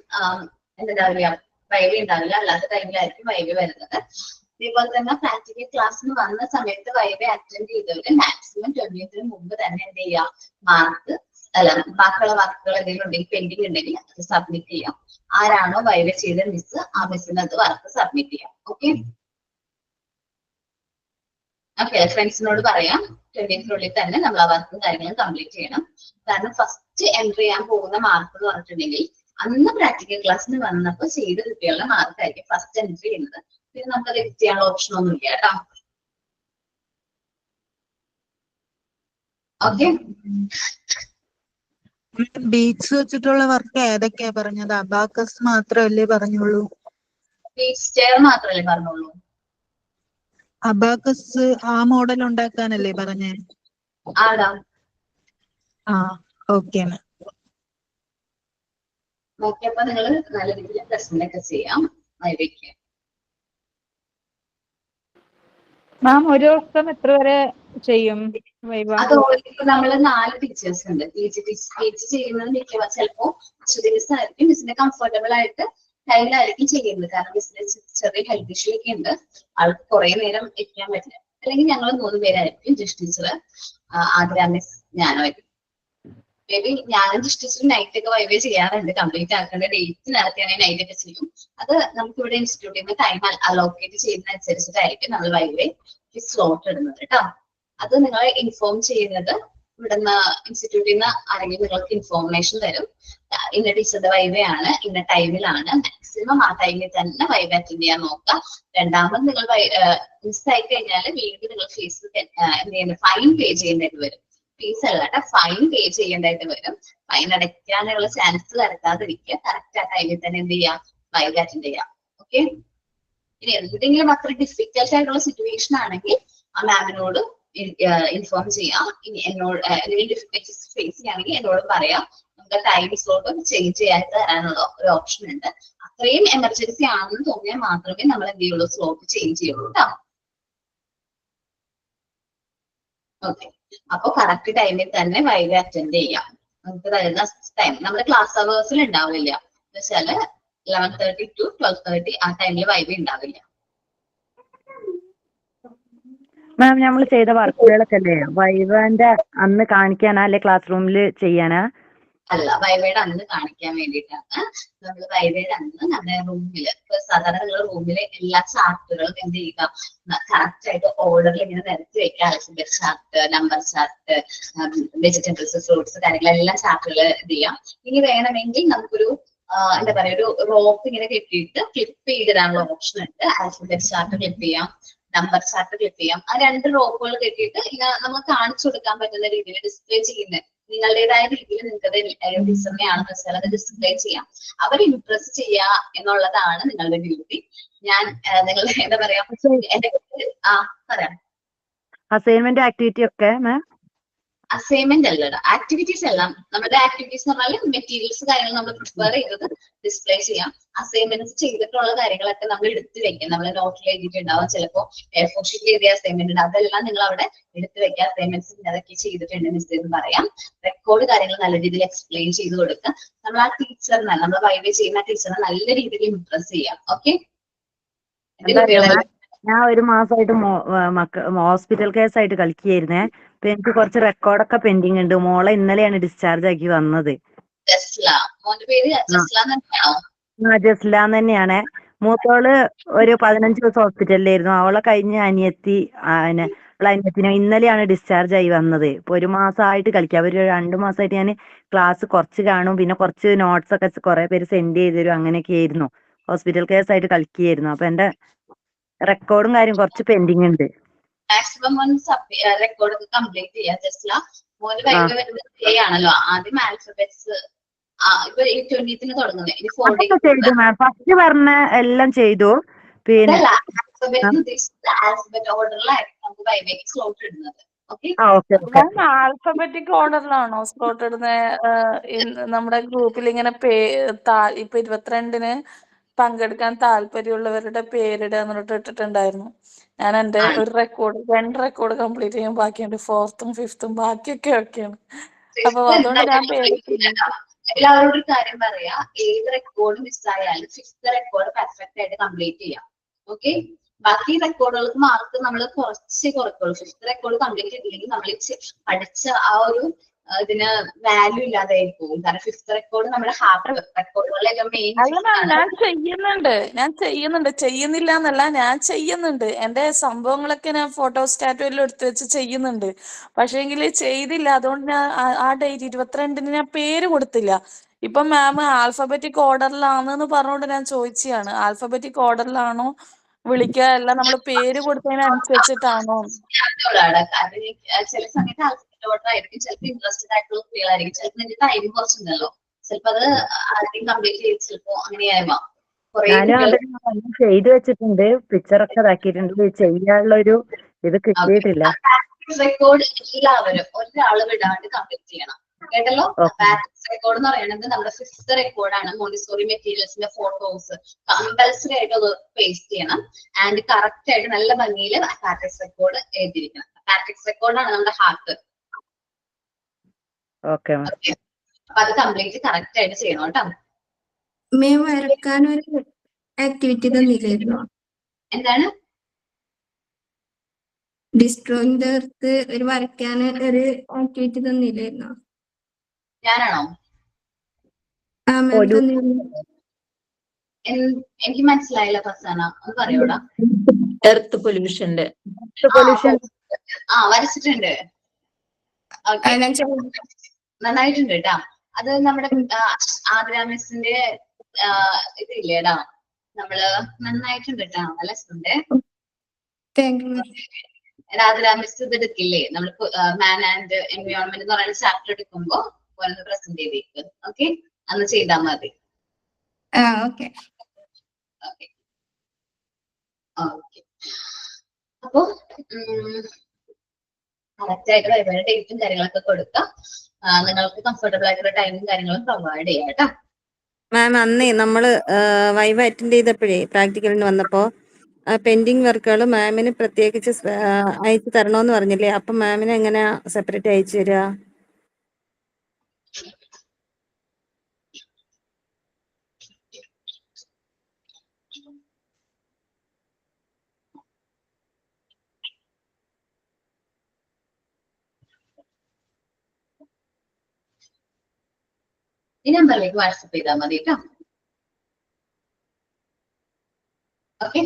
എന്താ പറയാ വൈവേ ഉണ്ടാവില്ല, അല്ലാത്ത ടൈമിലായിരിക്കും വൈവേ വരുന്നത്. അതേപോലെ തന്നെ പ്രാക്ടിക്കൽ ക്ലാസ്സിന് വന്ന സമയത്ത് വൈവേ അറ്റൻഡ് ചെയ്തവര് മാക്സിമം 20th മുമ്പ് തന്നെ എന്ത് ചെയ്യാം, മാർക്ക് അല്ല ബാക്കിയുള്ള വർക്കുകൾ എന്തെങ്കിലും ഉണ്ടെങ്കിൽ പെൻഡിങ് ഉണ്ടെങ്കിൽ അത് സബ്മിറ്റ് ചെയ്യാം. ആരാണോ വൈവേ ചെയ്ത മിസ്, ആ മിസ്സിന് അത് വർക്ക് സബ്മിറ്റ് ചെയ്യാം. ഓക്കെ ഓക്കെ, ഫ്രണ്ട്സിനോട് പറയാം 20th തന്നെ നമ്മൾ ആ വർക്കും കാര്യങ്ങളും കംപ്ലീറ്റ് ചെയ്യണം. കാരണം ഫസ്റ്റ് എൻട്രി ചെയ്യാൻ പോകുന്ന മാർക്ക് എന്ന് പറഞ്ഞിട്ടുണ്ടെങ്കിൽ അന്ന് പ്രാക്ടിക്കൽ ക്ലാസ്സിന് വന്നപ്പോൾ ചെയ്ത കുട്ടികളുടെ മാർക്കായിരിക്കും ഫസ്റ്റ് എൻട്രി ചെയ്യുന്നത്. പിന്നെ നമുക്കത് എഡിറ്റ് ചെയ്യാനുള്ള ഓപ്ഷൻ ഒന്നും ഇല്ല കേട്ടോ. ഓക്കെ, ബീറ്റ്സ് വെച്ചിട്ടുള്ള വർക്ക് ഏതൊക്കെയാ പറഞ്ഞത്? അബാക്കസ് മാത്രമല്ലേ പറഞ്ഞുള്ളൂ? സ്റ്റെയർ മാത്രമല്ലേ പറഞ്ഞുള്ളൂ? അബാക്കസ് ആ മോഡൽ ഉണ്ടാക്കാനല്ലേ പറഞ്ഞേ? ആടാ. Okay ma'am. ഓക്കെ, അപ്പൊ നിങ്ങൾ നല്ല രീതിയിൽ പ്രസന്റ് ഒക്കെ ചെയ്യാം വൈവയ്ക്ക്. മാം ഒരു ദിവസം എത്ര വരെ ചെയ്യും? അത് ഇപ്പൊ നമ്മള് 4 ടീച്ചേഴ്സ് ഉണ്ട്. ടീച്ചർ ചെയ്യുന്നത് മിക്കവാറും ചിലപ്പോ ദിവസമായിരിക്കും. മിസ്സിന് കംഫർട്ടബിൾ ആയിട്ട് ടൈമിലായിരിക്കും ചെയ്യുന്നത്. കാരണം മിസ്സിന് ചെറിയ ഹെൽത്ത് ഇഷ്യൂ ഒക്കെ ഉണ്ട്. ആൾക്ക് കുറെ നേരം ഇരിക്കാൻ പറ്റില്ല. അല്ലെങ്കിൽ ഞങ്ങൾ 3 പേരായിരിക്കും. ജസ്റ്റ് ടീച്ചർ, ആതിര മിസ്, ഞാനായിരിക്കും. മേ ബി ഞാനും ജസ്റ്റ് ടീച്ചർ നൈറ്റ് ഒക്കെ വൈവേ ചെയ്യാറുണ്ട്. കംപ്ലീറ്റ് ആക്കേണ്ട ഡേറ്റിനകത്ത് ഞാൻ നൈറ്റ് ഒക്കെ ചെയ്യും. അത് നമുക്ക് ഇവിടെ ഇൻസ്റ്റിറ്റ്യൂട്ടിൽ നിന്ന് ടൈം അലോക്കേറ്റ് ചെയ്യുന്നതനുസരിച്ചിട്ടായിരിക്കും നമ്മൾ വൈവേ സ്ലോട്ട് ഇടുന്നത് കേട്ടോ. അത് നിങ്ങളെ ഇൻഫോം ചെയ്യുന്നത് ഇവിടുന്ന് ഇൻസ്റ്റിറ്റ്യൂട്ടിൽ നിന്ന് ആരെങ്കിലും നിങ്ങൾക്ക് ഇൻഫോർമേഷൻ തരും. ഇന്ന ടീച്ചറുടെ വൈവേ ആണ്, ഇന്ന ടൈമിലാണ്. മാക്സിമം ആ ടൈമിൽ തന്നെ വൈവേ അറ്റൻഡ് ചെയ്യാൻ നോക്കാം. രണ്ടാമത് നിങ്ങൾ മിസ്സായി കഴിഞ്ഞാൽ വീണ്ടും നിങ്ങൾ ഫീസ് എന്ത് ചെയ്യുന്നത്, ഫൈൻ പേ ചെയ്യേണ്ടതായിട്ട് വരും. ഫീസ് അല്ലാണ്ട് ഫൈൻ പേ ചെയ്യേണ്ടതായിട്ട് വരും. ഫൈൻ അടയ്ക്കാനുള്ള ചാൻസ് വരുത്താതിരിക്കുക. കറക്റ്റ് ആ ടൈമിൽ തന്നെ എന്ത് ചെയ്യാം, വൈവേ അറ്റൻഡ് ചെയ്യാം. ഓക്കെ, ഇനി എന്തെങ്കിലും അത്ര ഡിഫിക്കൽട്ട് ആയിട്ടുള്ള സിറ്റുവേഷൻ ആണെങ്കിൽ ആ മാമിനോട് ഇൻഫോം ചെയ്യാം. ഇനി എന്നോട് എന്തെങ്കിലും ഡിഫിക്കൽറ്റീസ് ഫേസ് ചെയ്യുകയാണെങ്കിൽ എന്നോട് പറയാം. നമുക്ക് ടൈം സ്ലോട്ട് ചേഞ്ച് ചെയ്യാൻ തരാനുള്ള ഒരു ഓപ്ഷൻ ഉണ്ട്. അത്രയും എമർജൻസി ആണെന്ന് തോന്നിയാൽ മാത്രമേ നമ്മൾ എന്ത് ചെയ്യുള്ളൂ, സ്ലോട്ട് ചേഞ്ച് ചെയ്യുള്ളൂ കേട്ടോ. ഓക്കെ, അപ്പൊ കറക്റ്റ് ടൈമിൽ തന്നെ വൈവ അറ്റൻഡ് ചെയ്യാം. നമുക്ക് തരുന്ന ടൈം നമ്മുടെ ക്ലാസ് അവേഴ്സിൽ ഉണ്ടാവില്ല, എന്ന് വെച്ചാല് 11:30 to 12:30 ആ ടൈമിൽ വൈവ ഉണ്ടാവില്ല. മാം നമ്മൾ ചെയ്ത വർക്കുകളൊക്കെ അല്ലേ വൈവാന്റെ അന്ന് കാണിക്കാനാ അല്ലെ ക്ലാസ് റൂമിൽ ചെയ്യാനാ? അല്ല, വൈവയുടെ അന്ന് കാണിക്കാൻ വേണ്ടിയിട്ടാണ്. നമ്മൾ വൈവയുടെ അന്ന് നമ്മുടെ റൂമില് സാധാരണ നിങ്ങളുടെ റൂമിലെ എല്ലാ ചാർട്ടുകളും എന്ത് ചെയ്യുക, കറക്റ്റ് ആയിട്ട് ഓർഡറിൽ ഇങ്ങനെ നിരത്തി വെക്കുക. Alphabet chart, number chart, vegetables, fruits, കാര്യങ്ങളെല്ലാം ചാർട്ടുകൾ എന്ത് ചെയ്യാം. ഇനി വേണമെങ്കിൽ നമുക്കൊരു എന്താ പറയാ, ഒരു റോപ്പ് ഇങ്ങനെ കെട്ടിയിട്ട് ക്ലിപ്പ് ചെയ്തിടാനുള്ള ഓപ്ഷൻ ഉണ്ട്. ആൽഫബറ്റ് ചാർട്ട് ക്ലിപ്പ് ചെയ്യാം, നമ്പർ ചാർട്ട് ക്ലിപ്പ് ചെയ്യാം. ആ 2 റോപ്പുകൾ കെട്ടിയിട്ട് ഇങ്ങനെ നമുക്ക് കാണിച്ചു കൊടുക്കാൻ പറ്റുന്ന രീതിയിൽ ഡിസ്പ്ലേ ചെയ്യുന്നത് നിങ്ങളുടേതായ രീതിയിൽ നിങ്ങൾക്ക് ടീച്ചറിനെയാണെന്ന് വെച്ചാൽ അത് ഡിസ്പ്ലേ ചെയ്യാം. അവർ ഇംപ്രസ് ചെയ്യുക എന്നുള്ളതാണ് നിങ്ങളുടെ ഡ്യൂട്ടി. ഞാൻ നിങ്ങളുടെ എന്താ പറയാ, എന്റെ പറയാം. അസൈൻമെന്റ് ആക്ടിവിറ്റി ഒക്കെ മാം? അസൈൻമെന്റ് അല്ലടാ, ആക്ടിവിറ്റീസ് എല്ലാം നമ്മുടെ ആക്ടിവിറ്റീസ് എന്ന് പറഞ്ഞാൽ മെറ്റീരിയൽസ് കാര്യങ്ങൾ നമ്മൾ പ്രിപ്പയർ ചെയ്തത് ഡിസ്പ്ലേ ചെയ്യാം. അസൈൻമെന്റ്സ് ചെയ്തിട്ടുള്ള കാര്യങ്ങളൊക്കെ നമ്മൾ എടുത്തു വെക്കാം. നമ്മൾ നോട്ടിൽ എഴുതിയിട്ടുണ്ടാവും, ചിലപ്പോൾ A4 ഷീറ്റിൽ എഴുതിയ അസൈൻമെന്റ് ഉണ്ട്, അതെല്ലാം നിങ്ങൾ അവിടെ എടുത്തു വെക്കുക. അസൈൻമെന്റ്സ് അതൊക്കെ ചെയ്തിട്ടുണ്ട് മിസ് എന്ന് പറയാം. റെക്കോർഡ് കാര്യങ്ങൾ നല്ല രീതിയിൽ എക്സ്പ്ലെയിൻ ചെയ്ത് കൊടുക്കുക. നമ്മൾ ആ ടീച്ചറിനെ, നമ്മൾ വൈവേ ചെയ്യുന്ന ടീച്ചറിനെ നല്ല രീതിയിൽ ഇംപ്രസ് ചെയ്യാം. ഓക്കെ, ഞാൻ ഒരു മാസമായിട്ട് ഹോസ്പിറ്റൽ കേസായിട്ട് കളിക്കുകയായിരുന്നേ. അപ്പൊ എനിക്ക് കുറച്ച് റെക്കോർഡൊക്കെ പെൻഡിങ് ഉണ്ട്. മോളെ ഇന്നലെയാണ് ഡിസ്ചാർജ് ആക്കി വന്നത്. ജസ്ലാൻ തന്നെയാണ്. മൂത്തോള് ഒരു 15 ദിവസം ഹോസ്പിറ്റലിലായിരുന്നു. അവളെ കഴിഞ്ഞ അനിയത്തിനെ ഇന്നലെയാണ് ഡിസ്ചാർജ് ആയി വന്നത്. ഇപ്പൊ ഒരു മാസമായിട്ട് കളിക്കാം. ഒരു 2 മാസമായിട്ട് ഞാൻ ക്ലാസ് കുറച്ച് കാണും, പിന്നെ കുറച്ച് നോട്ട്സ് ഒക്കെ കുറെ പേര് സെൻഡ് ചെയ്ത് തരും. അങ്ങനെയൊക്കെ ആയിരുന്നു. ഹോസ്പിറ്റൽ കേസായിട്ട് കളിക്കുകയായിരുന്നു. അപ്പൊ എന്റെ റെക്കോർഡും കാര്യം കുറച്ച് പെൻഡിങ് ഉണ്ട്. മാക്സിമം റെക്കോർഡ് കംപ്ലീറ്റ് ചെയ്യാം. ജസ്റ്റ് മോന് വൈകി വരുന്നത് ആണല്ലോ, ആദ്യം ആൽഫബറ്റ്സ് ഇപ്പൊ 20th തുടങ്ങുന്നത്. ഇനി 40 ഫസ്റ്റ് പറഞ്ഞ എല്ലാം ചെയ്തു. പിന്നെ ആൽഫബറ്റ് ഓർഡറിലായിരിക്കും നമുക്ക് വൈവേക്ക് സ്ലോട്ട് ഇടുന്നത്. ആൽഫബറ്റിക് ഓർഡറിലാണോ സ്ലോട്ട് ഇടുന്നത്? നമ്മുടെ ഗ്രൂപ്പിൽ ഇങ്ങനെ ഇപ്പൊ 22-ന് പങ്കെടുക്കാൻ താല്പര്യമുള്ളവരുടെ പേരിടുക എന്നിട്ട് ഇട്ടിട്ടുണ്ടായിരുന്നു. ഞാൻ എന്റെ ഒരു 2 റെക്കോർഡ് കംപ്ലീറ്റ് ചെയ്യാൻ ബാക്കിയുണ്ട്. 4th-ഉം 5th-ഉം ബാക്കിയൊക്കെ ഒക്കെയാണ്. അപ്പൊ അതുകൊണ്ട് ഞാൻ എല്ലാവരോടും ഒരു കാര്യം പറയാ, ഏത് റെക്കോർഡ് മിസ്സായാലും 5th റെക്കോർഡ് പെർഫെക്റ്റ് ആയിട്ട് കംപ്ലീറ്റ് ചെയ്യാം. ഓക്കെ, ബാക്കി റെക്കോർഡുകൾക്ക് മാർക്ക് നമ്മൾ കുറച്ച് കുറയ്ക്കുള്ളൂ. 5th റെക്കോർഡ് കംപ്ലീറ്റ് ചെയ്തില്ലെങ്കിൽ നമ്മൾ പഠിച്ച ആ ഒരു ഇതിന് വാല്യൂ ഇല്ലാതായി പോകും. കാരണം 5th റെക്കോർഡ് നമ്മുടെ ഹാഫ് റെക്കോർഡുകളിലെ മെയിൻ. ഞാൻ ചെയ്യുന്നില്ല എന്നല്ല, ഞാൻ ചെയ്യുന്നുണ്ട്. എന്റെ സംഭവങ്ങളൊക്കെ ഞാൻ ഫോട്ടോസ്റ്റാറ്റും എല്ലാം എടുത്തു വെച്ച് ചെയ്യുന്നുണ്ട്. പക്ഷേങ്കിൽ ചെയ്തില്ല. അതുകൊണ്ട് ഞാൻ ആ ഡേറ്റ് 22-ന് ഞാൻ പേര് കൊടുത്തില്ല. ഇപ്പൊ മാം ആൽഫബറ്റിക് ഓർഡറിലാണെന്ന് പറഞ്ഞുകൊണ്ട് ഞാൻ ചോദിച്ചതാണ്. ആൽഫബറ്റിക് ഓർഡറിലാണോ വിളിക്കുക, അല്ല നമ്മൾ പേര് കൊടുത്തതിനനുസരിച്ചിട്ടാണോ? ചില സമയത്ത് ഓർഡർ ആയിരിക്കും, ചിലപ്പോൾ ഇൻട്രസ്റ്റഡ് ആയിട്ടുള്ള കുട്ടികളായിരിക്കും, ചിലപ്പോൾ നിന്റെ ടൈം കുറച്ചുണ്ടല്ലോ, ചിലപ്പോ അത് ആദ്യം കംപ്ലീറ്റ് ചെയ്ത് ചിലപ്പോ അങ്ങനെയാവാം. ഞാനും ചെയ്തു വെച്ചിട്ടുണ്ട്, പിക്ചറൊക്കെ ഇതാക്കിയിട്ടുണ്ട്. ചെയ്യാനുള്ള ഒരു ഇത് കിട്ടിയിട്ടില്ല. റെക്കോർഡ് എല്ലാവരും ഒരാള് വിടാണ്ട് കംപ്ലീറ്റ് ചെയ്യണം, കേട്ടല്ലോ. പ്രാക്ടീസ് റെക്കോർഡ് എന്ന് പറയുന്നത് നമ്മുടെ 5th റെക്കോർഡാണ്. മോണ്ടിസോറി മെറ്റീരിയൽസിന്റെ ഫോട്ടോസ് കമ്പൽസറി ആയിട്ട് അത് പേസ്റ്റ് ചെയ്യണം. ആൻഡ് കറക്റ്റ് ആയിട്ട് നല്ല ഭംഗിയിൽ പ്രാക്ടീസ് റെക്കോർഡ് എഴുതിയിരിക്കണം. പ്രാക്ടീസ് റെക്കോർഡാണ് നമ്മുടെ ഹാർട്ട്. അപ്പൊ അത് കംപ്ലീറ്റ് കറക്റ്റ് ആയിട്ട് ചെയ്യണം കേട്ടോ. മേം വരക്കാൻ ഒരു ആക്ടിവിറ്റി തന്നില്ലായിരുന്നോ? എന്താണ്? ഡിസ്ട്രോയിങ് ദ എർത്ത് ഒരു വരയ്ക്കാൻ ഒരു ആക്ടിവിറ്റി തന്നില്ലായിരുന്നോ? ഞാനാണോ? എനിക്ക് മനസ്സിലായില്ല ഫസാന, ഒന്ന് പറയൂടാ. എർത്ത് പൊല്യൂഷന്റെ വരച്ചിട്ടുണ്ട്. നന്നായിട്ടുണ്ട് കേട്ടാ. അത് നമ്മുടെ ആതിര മിസ്സിന്റെ ഇതില്ലേടാ, നമ്മള് നന്നായിട്ടുണ്ട് കേട്ടാ, നല്ല സുണ്ട്. ആതിര മിസ് ഇത് എടുക്കില്ലേ, നമ്മൾ മാൻ ആൻഡ് എൻവയോൺമെന്റ് എന്ന് പറയുന്ന ചാപ്റ്റർ എടുക്കുമ്പോ ഒന്ന് പ്രസന്റ് ചെയ്തേക്ക്. ഓക്കെ, അന്ന് ചെയ്താൽ മതി. അപ്പൊ കറക്റ്റ് ആയിട്ട് വൈബിന്റെ ഡേറ്റും കാര്യങ്ങളൊക്കെ കൊടുക്കാം. നിങ്ങൾക്ക് കംഫർട്ടബിൾ ആയിട്ടുള്ള ടൈമും കാര്യങ്ങളും പ്രൊവൈഡ് ചെയ്യാം കേട്ടോ. മാം അന്നേ നമ്മള് വൈവ അറ്റൻഡ് ചെയ്തപ്പോഴേ പ്രാക്ടിക്കലിന് വന്നപ്പോ പെൻഡിങ് വർക്കുകൾ മാമിന് പ്രത്യേകിച്ച് അയച്ചു തരണമെന്ന് പറഞ്ഞില്ലേ? അപ്പൊ മാമിന് എങ്ങനെയാ സെപ്പറേറ്റ് അയച്ചു തരിക? ഈ നമ്പറിലേക്ക് വാട്സപ്പ് ചെയ്താൽ മതി കേട്ടോ. ഓക്കെ.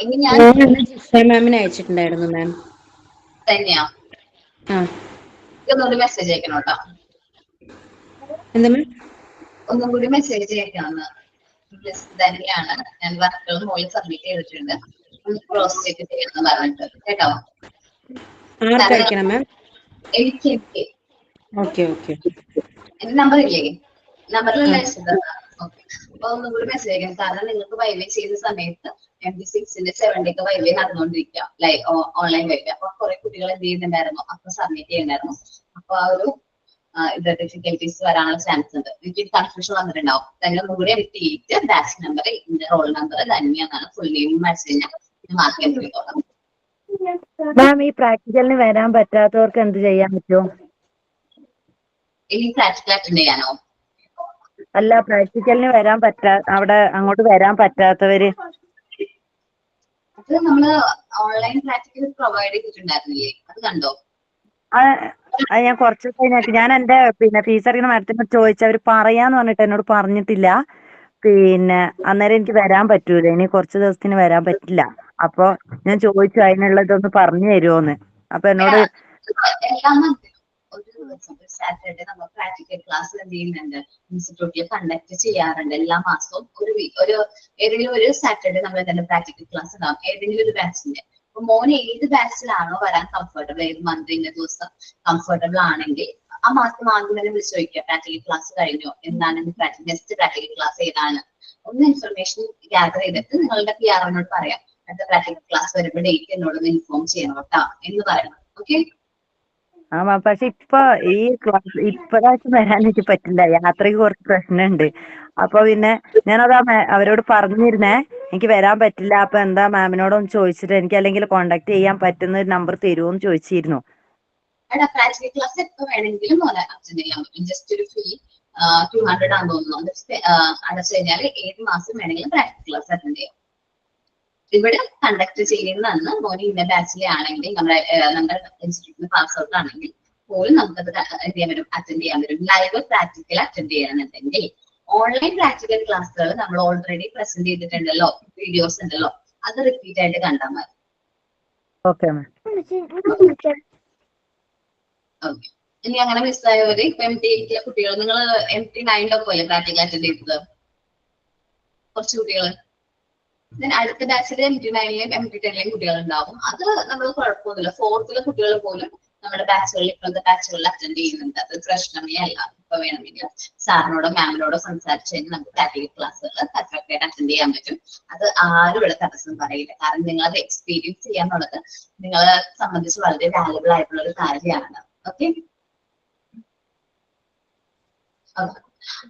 ഇനി ഞാൻ മാമിന് അയച്ചിട്ടുണ്ടായിരുന്നു മാം. തന്നെയാ ഒന്നുകൂടി മെസ്സേജ് അയക്കണം കേട്ടോ. എന്താ മാം? ഒന്നും കൂടി മെസ്സേജ് അയക്കാന്ന്. തന്നെയാണ് ഞാൻ വർക്കുകൾ മുകളിൽ സബ്മിറ്റ് ചെയ്തിട്ടുണ്ട്, ക്രോസ് ചെക്ക് ചെയ്യണമെന്ന് പറഞ്ഞിട്ട് കേട്ടോ. എനിക്ക് ഓക്കെ ഓക്കെ. എന്റെ നമ്പർ ഇല്ലേ? നമ്പറിലല്ല അയച്ചത്. ഓക്കെ. അപ്പൊ ഒന്നും കൂടി മെസ്സേജ് അയക്കണം. കാരണം നിങ്ങൾക്ക് വൈവേ ചെയ്ത സമയത്ത് MD6ന്റെ 7 ഒക്കെ വൈവേ നടന്നുകൊണ്ടിരിക്കുക, ഓൺലൈൻ വൈവേ. അപ്പൊ കുറെ കുട്ടികൾ എന്ത് ചെയ്യുന്നുണ്ടായിരുന്നു, അപ്പൊ സബ്മിറ്റ് ചെയ്യുന്നുണ്ടായിരുന്നു. അപ്പൊ ആ ഒരു ഡിഫിക്കൽട്ടീസ് വരാനുള്ള ചാൻസ് ഉണ്ട്. എനിക്ക് കൺഫ്യൂഷൻ വന്നിട്ടുണ്ടാവും. തന്നെ ഒന്നുകൂടി എഡിറ്റ് ചെയ്തിട്ട് ബാച്ച് നമ്പർ, ഇതിന്റെ റോൾ നമ്പർ തന്നെയാണ് ഫുൾ നെയിം മെസ്സേജ് ഞാൻ മാർക്ക് ചെയ്തോളാം. മാം, ഈ പ്രാക്ടിക്കലിന് വരാൻ പറ്റാത്തവർക്ക് എന്ത് ചെയ്യാൻ പറ്റുമോ? ഇനി പ്രാക്ടിക്കൽ അറ്റൻഡ് ചെയ്യാനോ? അല്ല, പ്രാക്ടിക്കലിന് വരാൻ അവിടെ അങ്ങോട്ട് വരാൻ പറ്റാത്തവര് അത് നമ്മള് ഓൺലൈൻ പ്രാക്ടിക്കൽ പ്രൊവൈഡ് ചെയ്തിട്ടുണ്ടായിരുന്നില്ലേ? അത് കണ്ടോ? അത് ഞാൻ കുറച്ച് കഴിഞ്ഞിട്ട് ഞാൻ എന്റെ ഫീസ് അറിയുന്ന മാഡത്തിനോട് ചോദിച്ചു. അവര് പറയാന്ന് പറഞ്ഞിട്ട് എന്നോട് പറഞ്ഞിട്ടില്ല. അന്നേരം എനിക്ക് വരാൻ പറ്റൂല, ഇനി കുറച്ച് ദിവസത്തിന് വരാൻ പറ്റില്ല. അപ്പൊ ഞാൻ ചോദിച്ചു അതിനുള്ളതൊന്ന് പറഞ്ഞു തരുമോന്ന്. അപ്പൊ എന്നോട് എല്ലാ മന്തും ഒരു ദിവസം സാറ്റർഡേ നമ്മൾ പ്രാക്ടിക്കൽ ക്ലാസ് എന്ത് ചെയ്യുന്നുണ്ട്, ഇൻസ്റ്റിറ്റ്യൂട്ടിൽ കണ്ടക്ട് ചെയ്യാറുണ്ട്. എല്ലാ മാസവും ഒരു ഏതെങ്കിലും ഒരു സാറ്റർഡേ നമ്മൾ തന്നെ പ്രാക്ടിക്കൽ ക്ലാസ് ഉണ്ടാവും, ഏതെങ്കിലും ഒരു ബാച്ചിന്റെ. അപ്പൊ മോന് ഏത് ബാച്ചിലാണോ വരാൻ കംഫർട്ടബിൾ, ഏത് മന്തിന്റെ ദിവസം കംഫർട്ടബിൾ ആണെങ്കിൽ ആ മാസം ആദ്യം തന്നെ വിളിച്ചു ചോദിക്കുക, പ്രാക്ടിക്കൽ ക്ലാസ് കഴിഞ്ഞോ, എന്താണ് നെക്സ്റ്റ് പ്രാക്ടിക്കൽ ക്ലാസ് ഏതാണ്, ഒന്ന് ഇൻഫർമേഷൻ ഗ്യാദർ ചെയ്തിട്ട് നിങ്ങളുടെ PR-നോട് പറയാം, അടുത്ത പ്രാക്ടിക്കൽ ക്ലാസ് വരുമ്പോൾ ഡേറ്റ് എന്നോടൊന്ന് ഇൻഫോം ചെയ്യണം കേട്ടോ എന്ന് പറയണം. ഓക്കെ. പക്ഷെ ഈ ക്ലാസ് ഇപ്രാവശ്യം വരാൻ എനിക്ക് പറ്റില്ല, യാത്രക്ക് കുറച്ച് പ്രശ്നമുണ്ട്. അപ്പൊ ഞാനത് അവരോട് പറഞ്ഞിരുന്നേ, എനിക്ക് വരാൻ പറ്റില്ല. അപ്പൊ എന്താ മാമിനോടൊന്ന് ചോദിച്ചിട്ട് എനിക്ക് അല്ലെങ്കിൽ കോണ്ടാക്ട് ചെയ്യാൻ പറ്റുന്ന ഒരു നമ്പർ തരുമോന്ന് ചോദിച്ചിരുന്നു. പ്രാക്ടിക്കൽ ക്ലാസ് എപ്പോ വേണമെങ്കിലും അറ്റൻഡ് ചെയ്യാൻ പറ്റും. ജസ്റ്റ് ഒരു ഫീ 200 ആണെന്ന് തോന്നുന്നു. അടച്ചു കഴിഞ്ഞാൽ ഏത് മാസം വേണമെങ്കിലും പ്രാക്ടിക്കൽ ക്ലാസ് അറ്റൻഡ് ചെയ്യാം. ഇവിടെ കണ്ടക്ട് ചെയ്യുന്ന മോന് ഇന്ന ബാച്ചിലെ ആണെങ്കിൽ നമ്മുടെ ഇൻസ്റ്റിറ്റ്യൂട്ടിന് പാസ് ഔട്ട് ആണെങ്കിൽ പോലും നമുക്കത് എന്ത് ചെയ്യാൻ പറ്റും, അറ്റൻഡ് ചെയ്യാൻ പറ്റും. ലൈവ് പ്രാക്ടിക്കൽ അറ്റൻഡ് ചെയ്യാനുണ്ടെങ്കിൽ ഓൺലൈൻ പ്രാക്ടിക്കൽ ക്ലാസ്സുകൾ നമ്മൾ ഓൾറെഡി പ്രസന്റ് ചെയ്തിട്ടുണ്ടല്ലോ, വീഡിയോസ് ഉണ്ടല്ലോ, അത് റിപ്പീറ്റ് ആയിട്ട് കണ്ടാൽ മതി. ഓക്കെ. ഇനി അങ്ങനെ മിസ്സായവര് ഇപ്പൊ MT8 കുട്ടികൾ, നിങ്ങൾ MT9 അല്ലേ പ്രാക്ടിക്കൽ അറ്റൻഡ് ചെയ്തത്? കുറച്ച് കുട്ടികൾ അടുത്ത ബാച്ചിലെ MT9ലെയും MT10ലെയും കുട്ടികൾ ഉണ്ടാവും. അത് നമ്മൾ കുഴപ്പമൊന്നുമില്ല. 4th കുട്ടികൾ പോലും നമ്മുടെ ബാച്ചുകളിൽ, ഇപ്പോഴത്തെ ബാച്ചുകളിൽ അറ്റൻഡ് ചെയ്യുന്നുണ്ട്. അത് പ്രശ്നമേ അല്ല. ഇപ്പൊ വേണമെങ്കിൽ സാറിനോടോ മാമിനോടോ സംസാരിച്ച് കഴിഞ്ഞാൽ നമുക്ക് പ്രാക്ടിക്കൽ ക്ലാസ്സുകൾ കറക്റ്റായിട്ട് അറ്റൻഡ് ചെയ്യാൻ പറ്റും. അത് ആരും ഇവിടെ തടസ്സം പറയില്ല. കാരണം നിങ്ങളത് എക്സ്പീരിയൻസ് ചെയ്യാന്നുള്ളത് നിങ്ങളെ സംബന്ധിച്ച് വളരെ വാല്യുബിൾ ആയിട്ടുള്ള ഒരു കാര്യമാണ്. ഓക്കെ.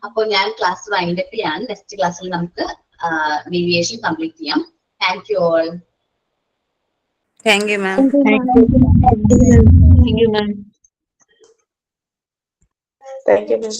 അപ്പോൾ ഞാൻ ക്ലാസ് വൈൻഡപ്പ് ചെയ്യാണ്. നെക്സ്റ്റ് ക്ലാസ്സിൽ നമുക്ക് ഡീവിയേഷൻ കംപ്ലീറ്റ് ചെയ്യാം. Thank you all. Thank you ma'am. Thank you, ma'am. Thank you, ma'am.